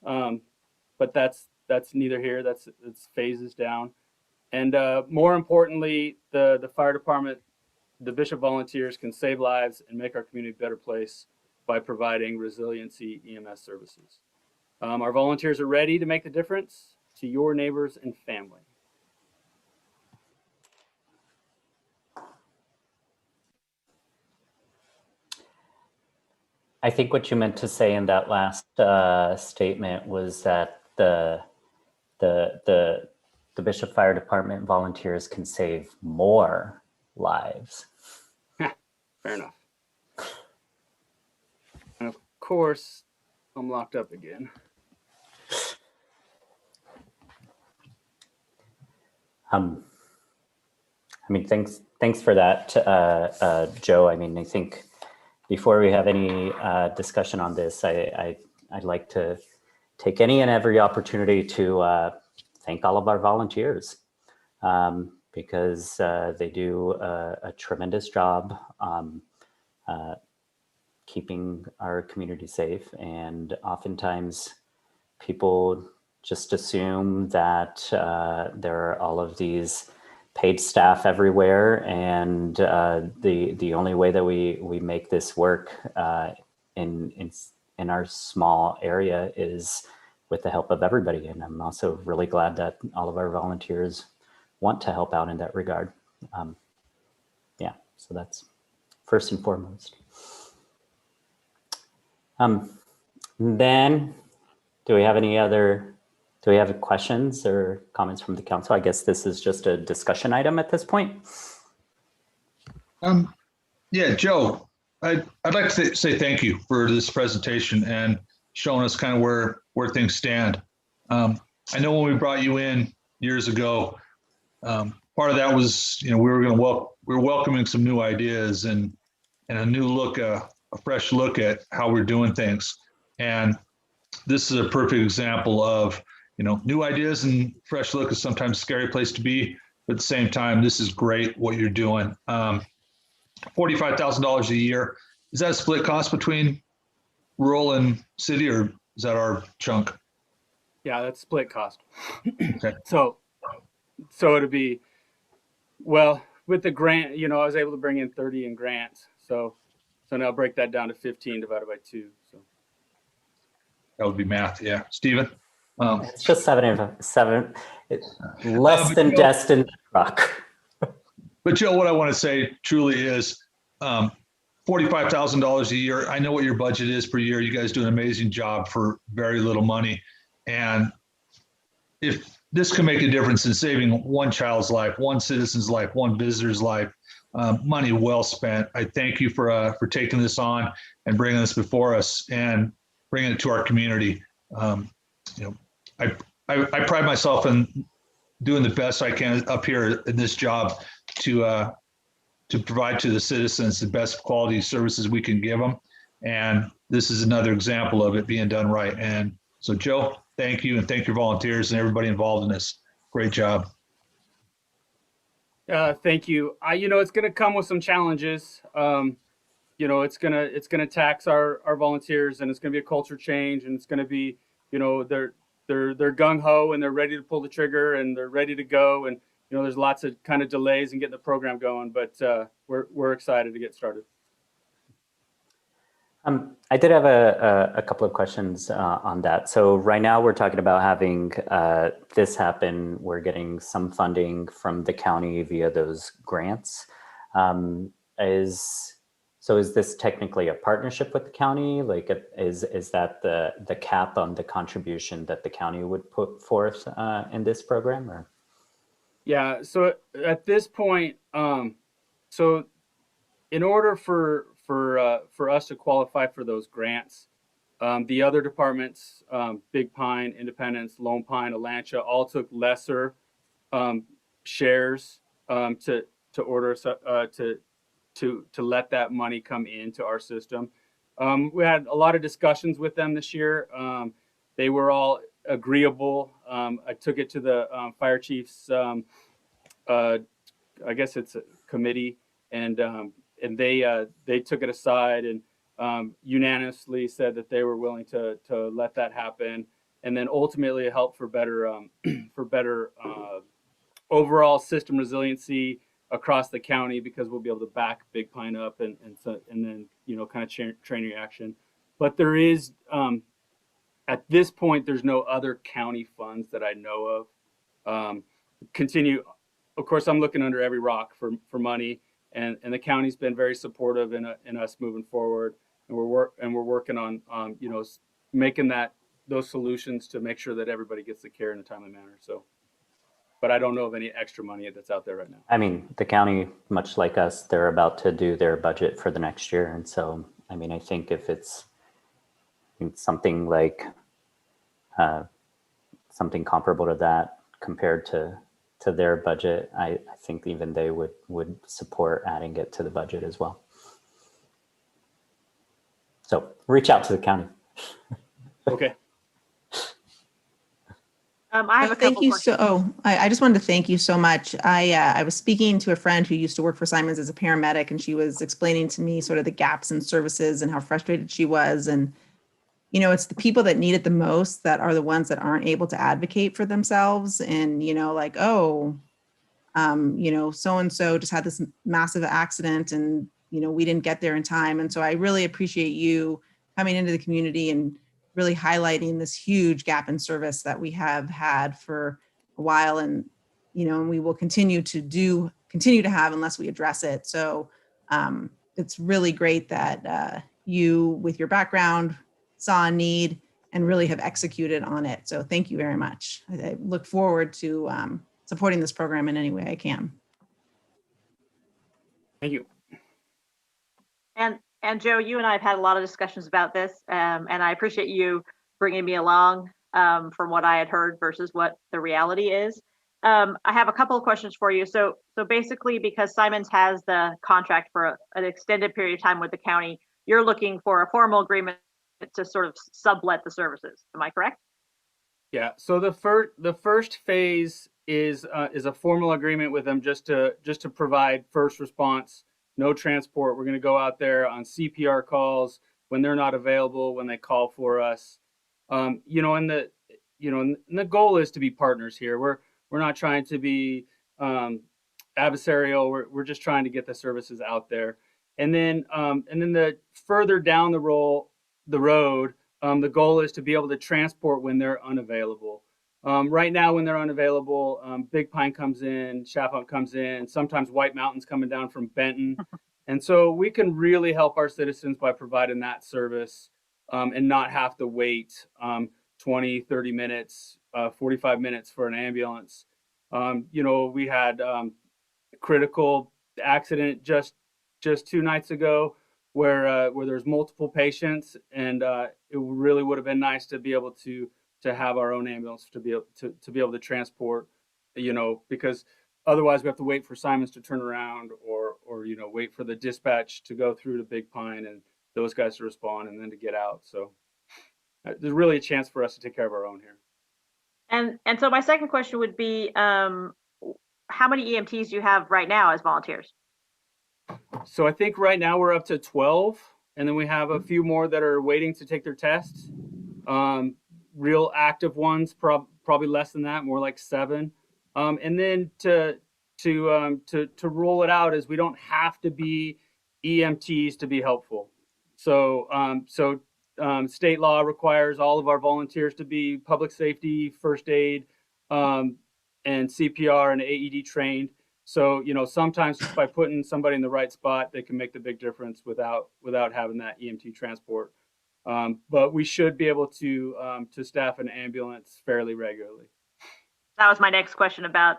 But that's neither here. It's phases down. And more importantly, the fire department, the Bishop volunteers can save lives and make our community a better place by providing resiliency EMS services. Our volunteers are ready to make the difference to your neighbors and family. I think what you meant to say in that last statement was that the Bishop Fire Department volunteers can save more lives. Fair enough. And of course, I'm locked up again. Thanks for that, Joe. I think before we have any discussion on this, I'd like to take any and every opportunity to thank all of our volunteers because they do a tremendous job keeping our community safe. And oftentimes people just assume that there are all of these paid staff everywhere, and the only way that we make this work in our small area is with the help of everybody. And I'm also really glad that all of our volunteers want to help out in that regard. So that's first and foremost. Then, do we have questions or comments from the council? I guess this is just a discussion item at this point. Yeah, Joe, I'd like to say thank you for this presentation and showing us kind of where things stand. I know when we brought you in years ago, part of that was, we were welcoming some new ideas and a new look, a fresh look at how we're doing things. And this is a perfect example of, new ideas and fresh look is sometimes a scary place to be, but at the same time, this is great what you're doing. $45,000 a year, is that a split cost between rural and city, or is that our chunk? Yeah, that's split cost. Okay. So it'd be, well, with the grant, I was able to bring in 30 in grants. So now break that down to 15 divided by 2. So that would be math. Yeah. Stephen? It's just seven, less than Joe, destined truck. But Joe, what I want to say truly is $45,000 a year. I know what your budget is per year. You guys do an amazing job for very little money. And if this can make a difference in saving one child's life, one citizen's life, one visitor's life, money well spent. I thank you for taking this on and bringing this before us and bringing it to our community. I pride myself in doing the best I can up here in this job to provide to the citizens the best quality services we can give them. And this is another example of it being done right. And so, Joe, thank you, and thank your volunteers and everybody involved in this. Great job. Thank you. It's going to come with some challenges. It's going to tax our volunteers, and it's going to be a culture change, and it's going to be, they're gung ho and they're ready to pull the trigger and they're ready to go. And, there's lots of kind of delays in getting the program going, but we're excited to get started. I did have a couple of questions on that. So right now we're talking about having this happen. We're getting some funding from the county via those grants. Is this technically a partnership with the county? Like, is that the cap on the contribution that the county would put forth in this program, or? Yeah. So at this point, so in order for us to qualify for those grants, the other departments, Big Pine, Independence, Lone Pine, Alancha, all took lesser shares to order to let that money come into our system. We had a lot of discussions with them this year. They were all agreeable. I took it to the fire chiefs, I guess it's a committee, and they took it aside and unanimously said that they were willing to let that happen, and then ultimately it helped for better overall system resiliency across the county, because we'll be able to back Big Pine up and then kind of train reaction. But there is at this point there's no other county funds that I know of. Continue, of course, I'm looking under every rock for money. And the county's been very supportive in us moving forward, and we're working on making those solutions to make sure that everybody gets the care in a timely manner. So, but I don't know of any extra money that's out there right now. I mean, the county, much like us, they're about to do their budget for the next year, and so I mean, I think if it's something like something comparable to that compared to their budget, I think even they would support adding it to the budget as well. So reach out to the county. Okay. I have a Thank couple you. questions. I just wanted to thank you so much. I was speaking to a friend who used to work for Simons as a paramedic, and she was explaining to me sort of the gaps in services and how frustrated she was. And it's the people that need it the most that are the ones that aren't able to advocate for themselves. And, like, so-and-so just had this massive accident and, we didn't get there in time. And so I really appreciate you coming into the community and really highlighting this huge gap in service that we have had for a while. And, and we will continue to have unless we address it. So it's really great that you, with your background, saw a need and really have executed on it. So thank you very much. I look forward to supporting this program in any way I can. Thank you. And Joe, you and I have had a lot of discussions about this, and I appreciate you bringing me along from what I had heard versus what the reality is. I have a couple of questions for you. So basically, because Simons has the contract for an extended period of time with the county, you're looking for a formal agreement to sort of sublet the services. Am I correct? Yeah. So the first phase is a formal agreement with them just to provide first response, no transport. We're going to go out there on CPR calls when they're not available, when they call for us. And the goal is to be partners here. We're not trying to be adversarial. We're just trying to get the services out there. And then the further down the road, the goal is to be able to transport when they're unavailable. Right now, when they're unavailable, Big Pine comes in, Chaffant comes in, sometimes White Mountain's coming down from Benton. And so we can really help our citizens by providing that service and not have to wait 20, 30 minutes, 45 minutes for an ambulance. We had critical accident just 2 nights ago where there's multiple patients, and it really would have been nice to be able to have our own ambulance to be able to transport, because otherwise we have to wait for Simons to turn around or wait for the dispatch to go through to Big Pine and those guys to respond and then to get out. So there's really a chance for us to take care of our own here. And so my second question would be, how many EMTs do you have right now as volunteers? So I think right now we're up to 12, and then we have a few more that are waiting to take their tests. Real active ones, probably less than that, more like 7. And then to roll it out is we don't have to be EMTs to be helpful. State law requires all of our volunteers to be public safety, first aid, and CPR and AED trained. So, sometimes just by putting somebody in the right spot, they can make the big difference without having that EMT transport. But we should be able to staff an ambulance fairly regularly. That was my next question about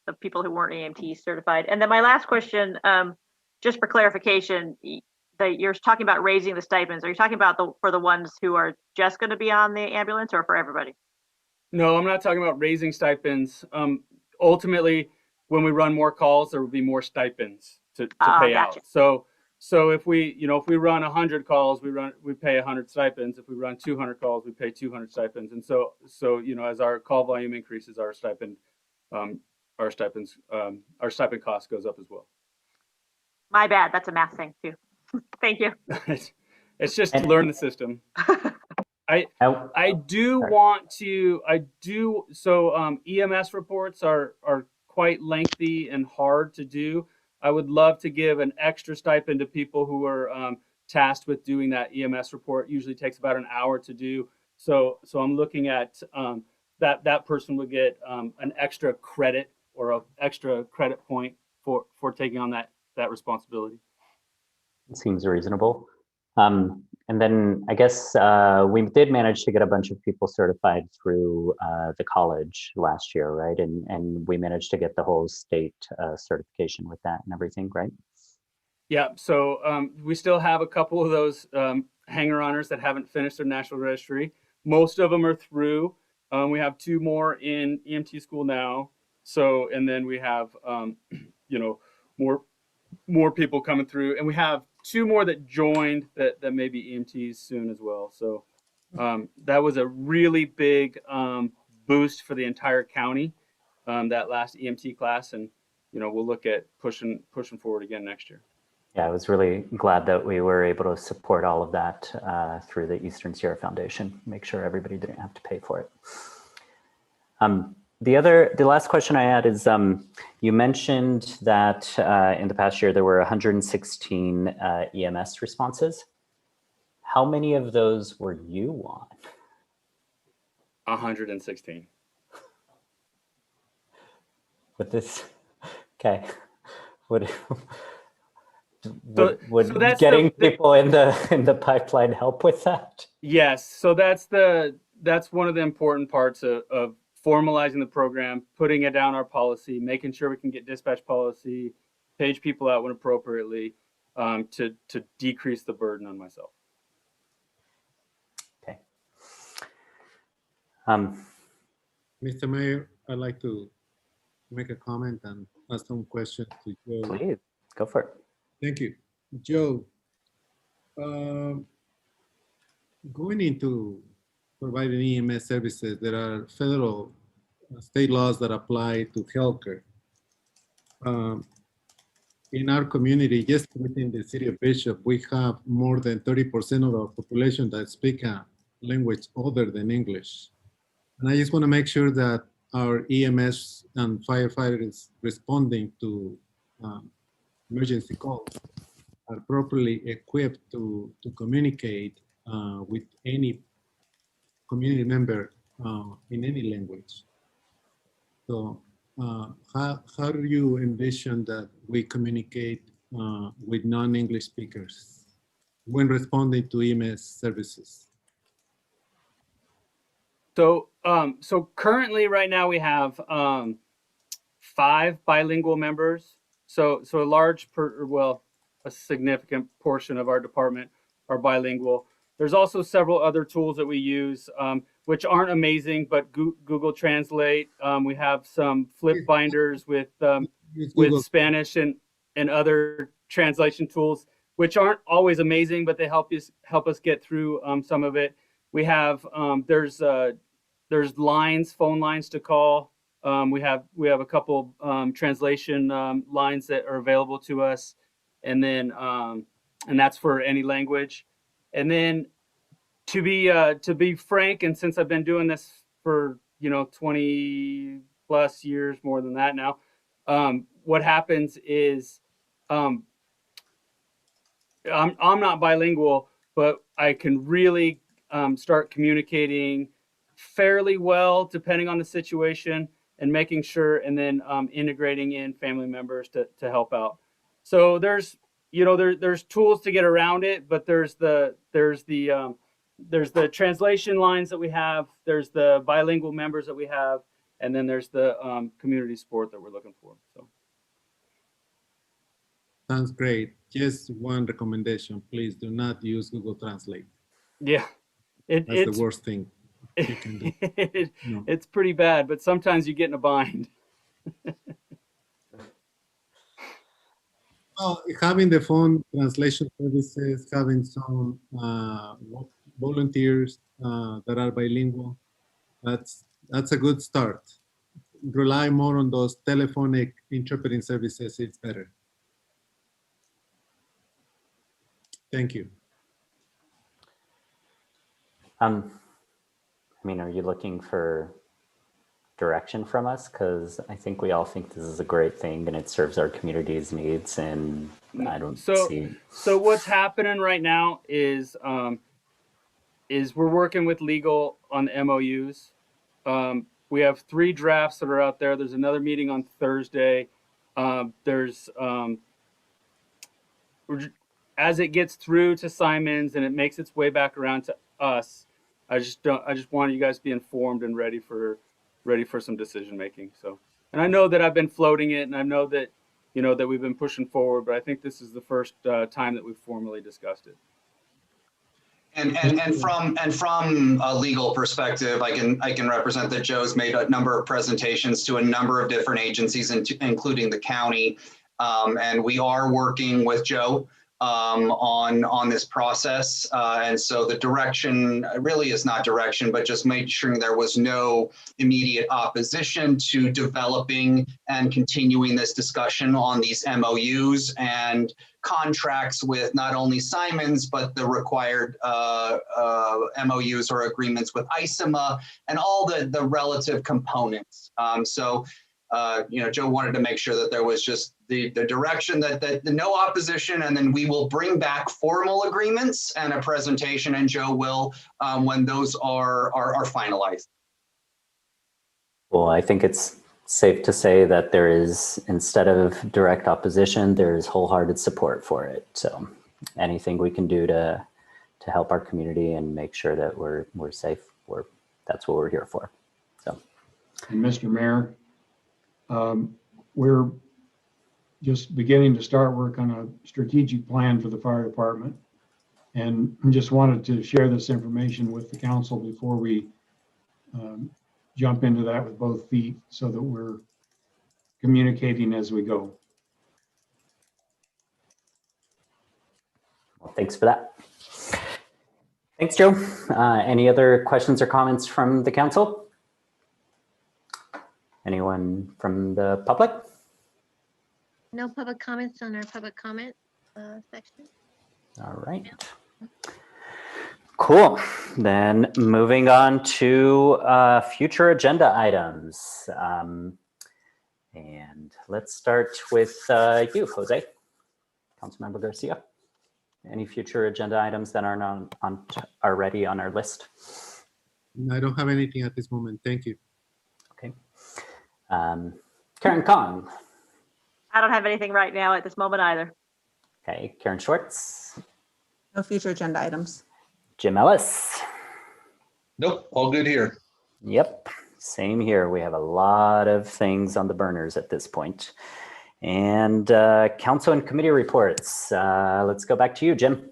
the people who weren't EMT certified. And then my last question, just for clarification, that you're talking about raising the stipends. Are you talking about for the ones who are just going to be on the ambulance, or for everybody? No, I'm not talking about raising stipends. Ultimately, when we run more calls, there will be more stipends to pay out. So if we run 100 calls, we pay 100 stipends. If we run 200 calls, we pay 200 stipends. And so as our call volume increases, our stipend cost goes up as well. My bad. That's a math thing too. Thank you. It's just to learn the system. EMS reports are quite lengthy and hard to do. I would love to give an extra stipend to people who are tasked with doing that EMS report. Usually takes about an hour to do. So I'm looking at that person would get an extra credit or an extra credit point for taking on that responsibility. It seems reasonable. And then I guess we did manage to get a bunch of people certified through the college last year, right? And we managed to get the whole state certification with that and everything, right? Yeah, so we still have a couple of those hanger-oners that haven't finished their national registry. Most of them are through. We have 2 more in EMT school now. So, and then we have, more people coming through, and we have 2 more that joined that may be EMTs soon as well. So that was a really big boost for the entire county, that last EMT class, and we'll look at pushing forward again next year. Yeah, I was really glad that we were able to support all of that through the Eastern Sierra Foundation, make sure everybody didn't have to pay for it. The last question I had is, you mentioned that in the past year there were 116 EMS responses. How many of those were you on? 116. With this, okay. Would getting people in the pipeline help with that? Yes. So that's one of the important parts of formalizing the program, putting it down our policy, making sure we can get dispatch policy, page people out when appropriately, to decrease the burden on myself. Okay. Mr. Mayor, I'd like to make a comment and ask some questions to Joe. Please, go for it. Thank you. Joe, going into providing EMS services, there are federal state laws that apply to healthcare. In our community, just within the city of Bishop, we have more than 30% of our population that speak a language other than English. And I just want to make sure that our EMS and firefighters responding to emergency calls are properly equipped to communicate with any community member in any language. So how do you envision that we communicate with non-English speakers when responding to EMS services? So currently right now we have 5 bilingual members. So a significant portion of our department are bilingual. There's also several other tools that we use, which aren't amazing, but Google Translate. We have some flip binders with Spanish and other translation tools, which aren't always amazing, but they help us get through some of it. We have there's phone lines to call. We have a couple translation lines that are available to us, and then and that's for any language. And then to be frank, and since I've been doing this for 20 plus years, more than that now, what happens is I'm not bilingual, but I can really start communicating fairly well depending on the situation, and making sure, and then integrating in family members to help out. So there's, there's tools to get around it, but there's the translation lines that we have, there's the bilingual members that we have, and then there's the community support that we're looking for. So Sounds great. Just one recommendation, please do not use Google Translate. yeah, That's it's the worst thing you can do. No. it's pretty bad, but sometimes you get in a bind. Well, having the phone translation services, having some volunteers that are bilingual, that's a good start. Rely more on those telephonic interpreting services, it's better. Thank you. I mean, are you looking for direction from us? Because I think we all think this is a great thing and it serves our community's needs, and I don't see. So what's happening right now is we're working with legal on the MOUs. We have 3 drafts that are out there. There's another meeting on Thursday. As it gets through to Simons and it makes its way back around to us, I just want you guys to be informed and ready for some decision making. So, and I know that I've been floating it, and I know that that we've been pushing forward, but I think this is the first time that we've formally discussed it. And from a legal perspective, I can represent that Joe's made a number of presentations to a number of different agencies, including the county, and we are working with Joe on this process, and so the direction really is not direction, but just making sure there was no immediate opposition to developing and continuing this discussion on these MOUs and contracts with not only Simons, but the required MOUs or agreements with ISEMA and all the relative components. Joe wanted to make sure that there was just the direction that the no opposition, and then we will bring back formal agreements and a presentation, and Joe will when those are finalized. Well, I think it's safe to say that there is, instead of direct opposition, there is wholehearted support for it. So anything we can do to help our community and make sure that we're safe, that's what we're here for. So, and Mr. Mayor, we're just beginning to start work on a strategic plan for the fire department, and just wanted to share this information with the council before we jump into that with both feet, so that we're communicating as we go. Well, thanks for that. Thanks, Joe. Any other questions or comments from the council? Anyone from the public? No public comments on our public comment section. All right. Cool. Then moving on to future agenda items. And let's start with you, Jose. Councilmember Garcia. Any future agenda items that are already on our list? I don't have anything at this moment. Thank you. Okay. Karen Kong. I don't have anything right now at this moment either. Okay. Karen Schwartz. No future agenda items. Jim Ellis. Nope, all good here. Yep, same here. We have a lot of things on the burners at this point. And council and committee reports. Let's go back to you, Jim.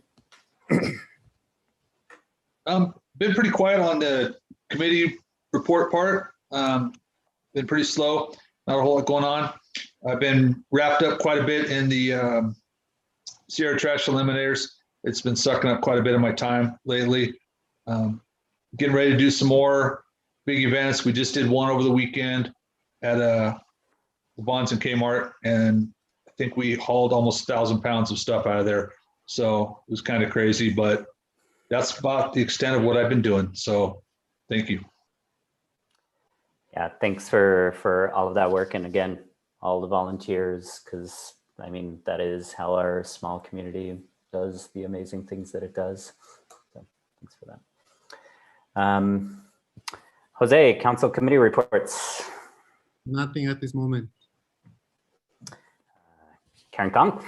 Been pretty quiet on the committee report part. Been pretty slow, not a whole lot going on. I've been wrapped up quite a bit in the Sierra Trash Eliminators. It's been sucking up quite a bit of my time lately. Getting ready to do some more big events. We just did one over the weekend at the Bonds and Kmart, and I think we hauled almost 1,000 pounds of stuff out of there. So it was kind of crazy, but that's about the extent of what I've been doing. So thank you. Yeah, thanks for all of that work. And again, all the volunteers, because I mean, that is how our small community does the amazing things that it does. So thanks for that. Jose, council committee reports. Nothing at this moment. Karen Kong.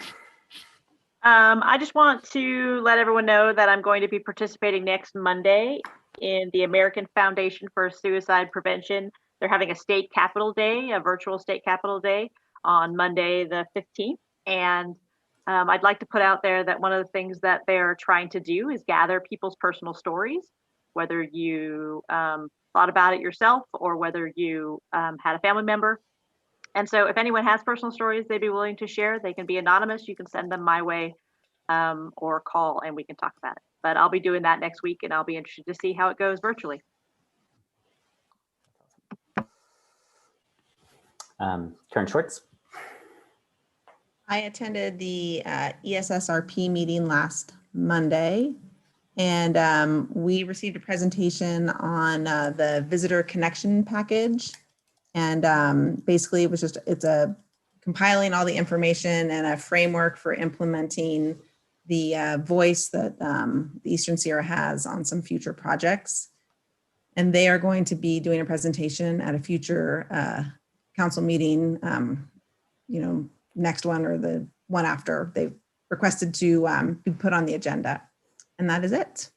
I just want to let everyone know that I'm going to be participating next Monday in the American Foundation for Suicide Prevention. They're having a state capitol day, a virtual state capitol day on Monday, the 15th. And I'd like to put out there that one of the things that they're trying to do is gather people's personal stories, whether you thought about it yourself or whether you had a family member. And so if anyone has personal stories they'd be willing to share, they can be anonymous. You can send them my way or call and we can talk about it. But I'll be doing that next week and I'll be interested to see how it goes virtually. Karen Schwartz. I attended the ESSRP meeting last Monday, and we received a presentation on the visitor connection package. And basically it was just, it's a compiling all the information and a framework for implementing the voice that the Eastern Sierra has on some future projects. And they are going to be doing a presentation at a future council meeting, next one or the one after. They've requested to be put on the agenda. And that is it.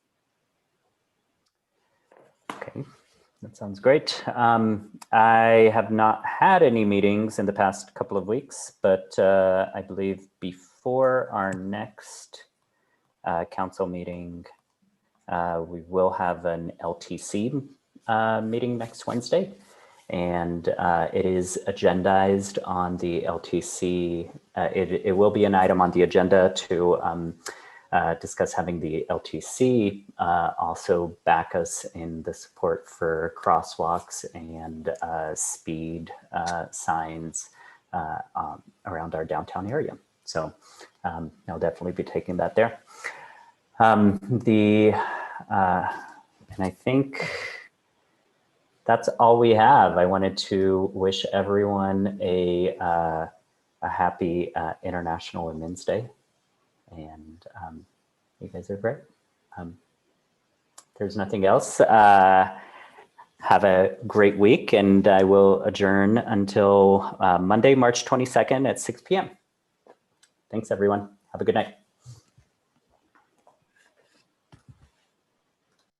Okay, that sounds great. I have not had any meetings in the past couple of weeks, but I believe before our next council meeting, we will have an LTC meeting next Wednesday. And it is agendized on the LTC. It will be an item on the agenda to discuss having the LTC also back us in the support for crosswalks and speed signs around our downtown area. So I'll definitely be taking that there. And I think that's all we have. I wanted to wish everyone a happy International Women's Day. And you guys are great. There's nothing else. Have a great week, and I will adjourn until Monday, March 22nd at 6 p.m. Thanks, everyone. Have a good night.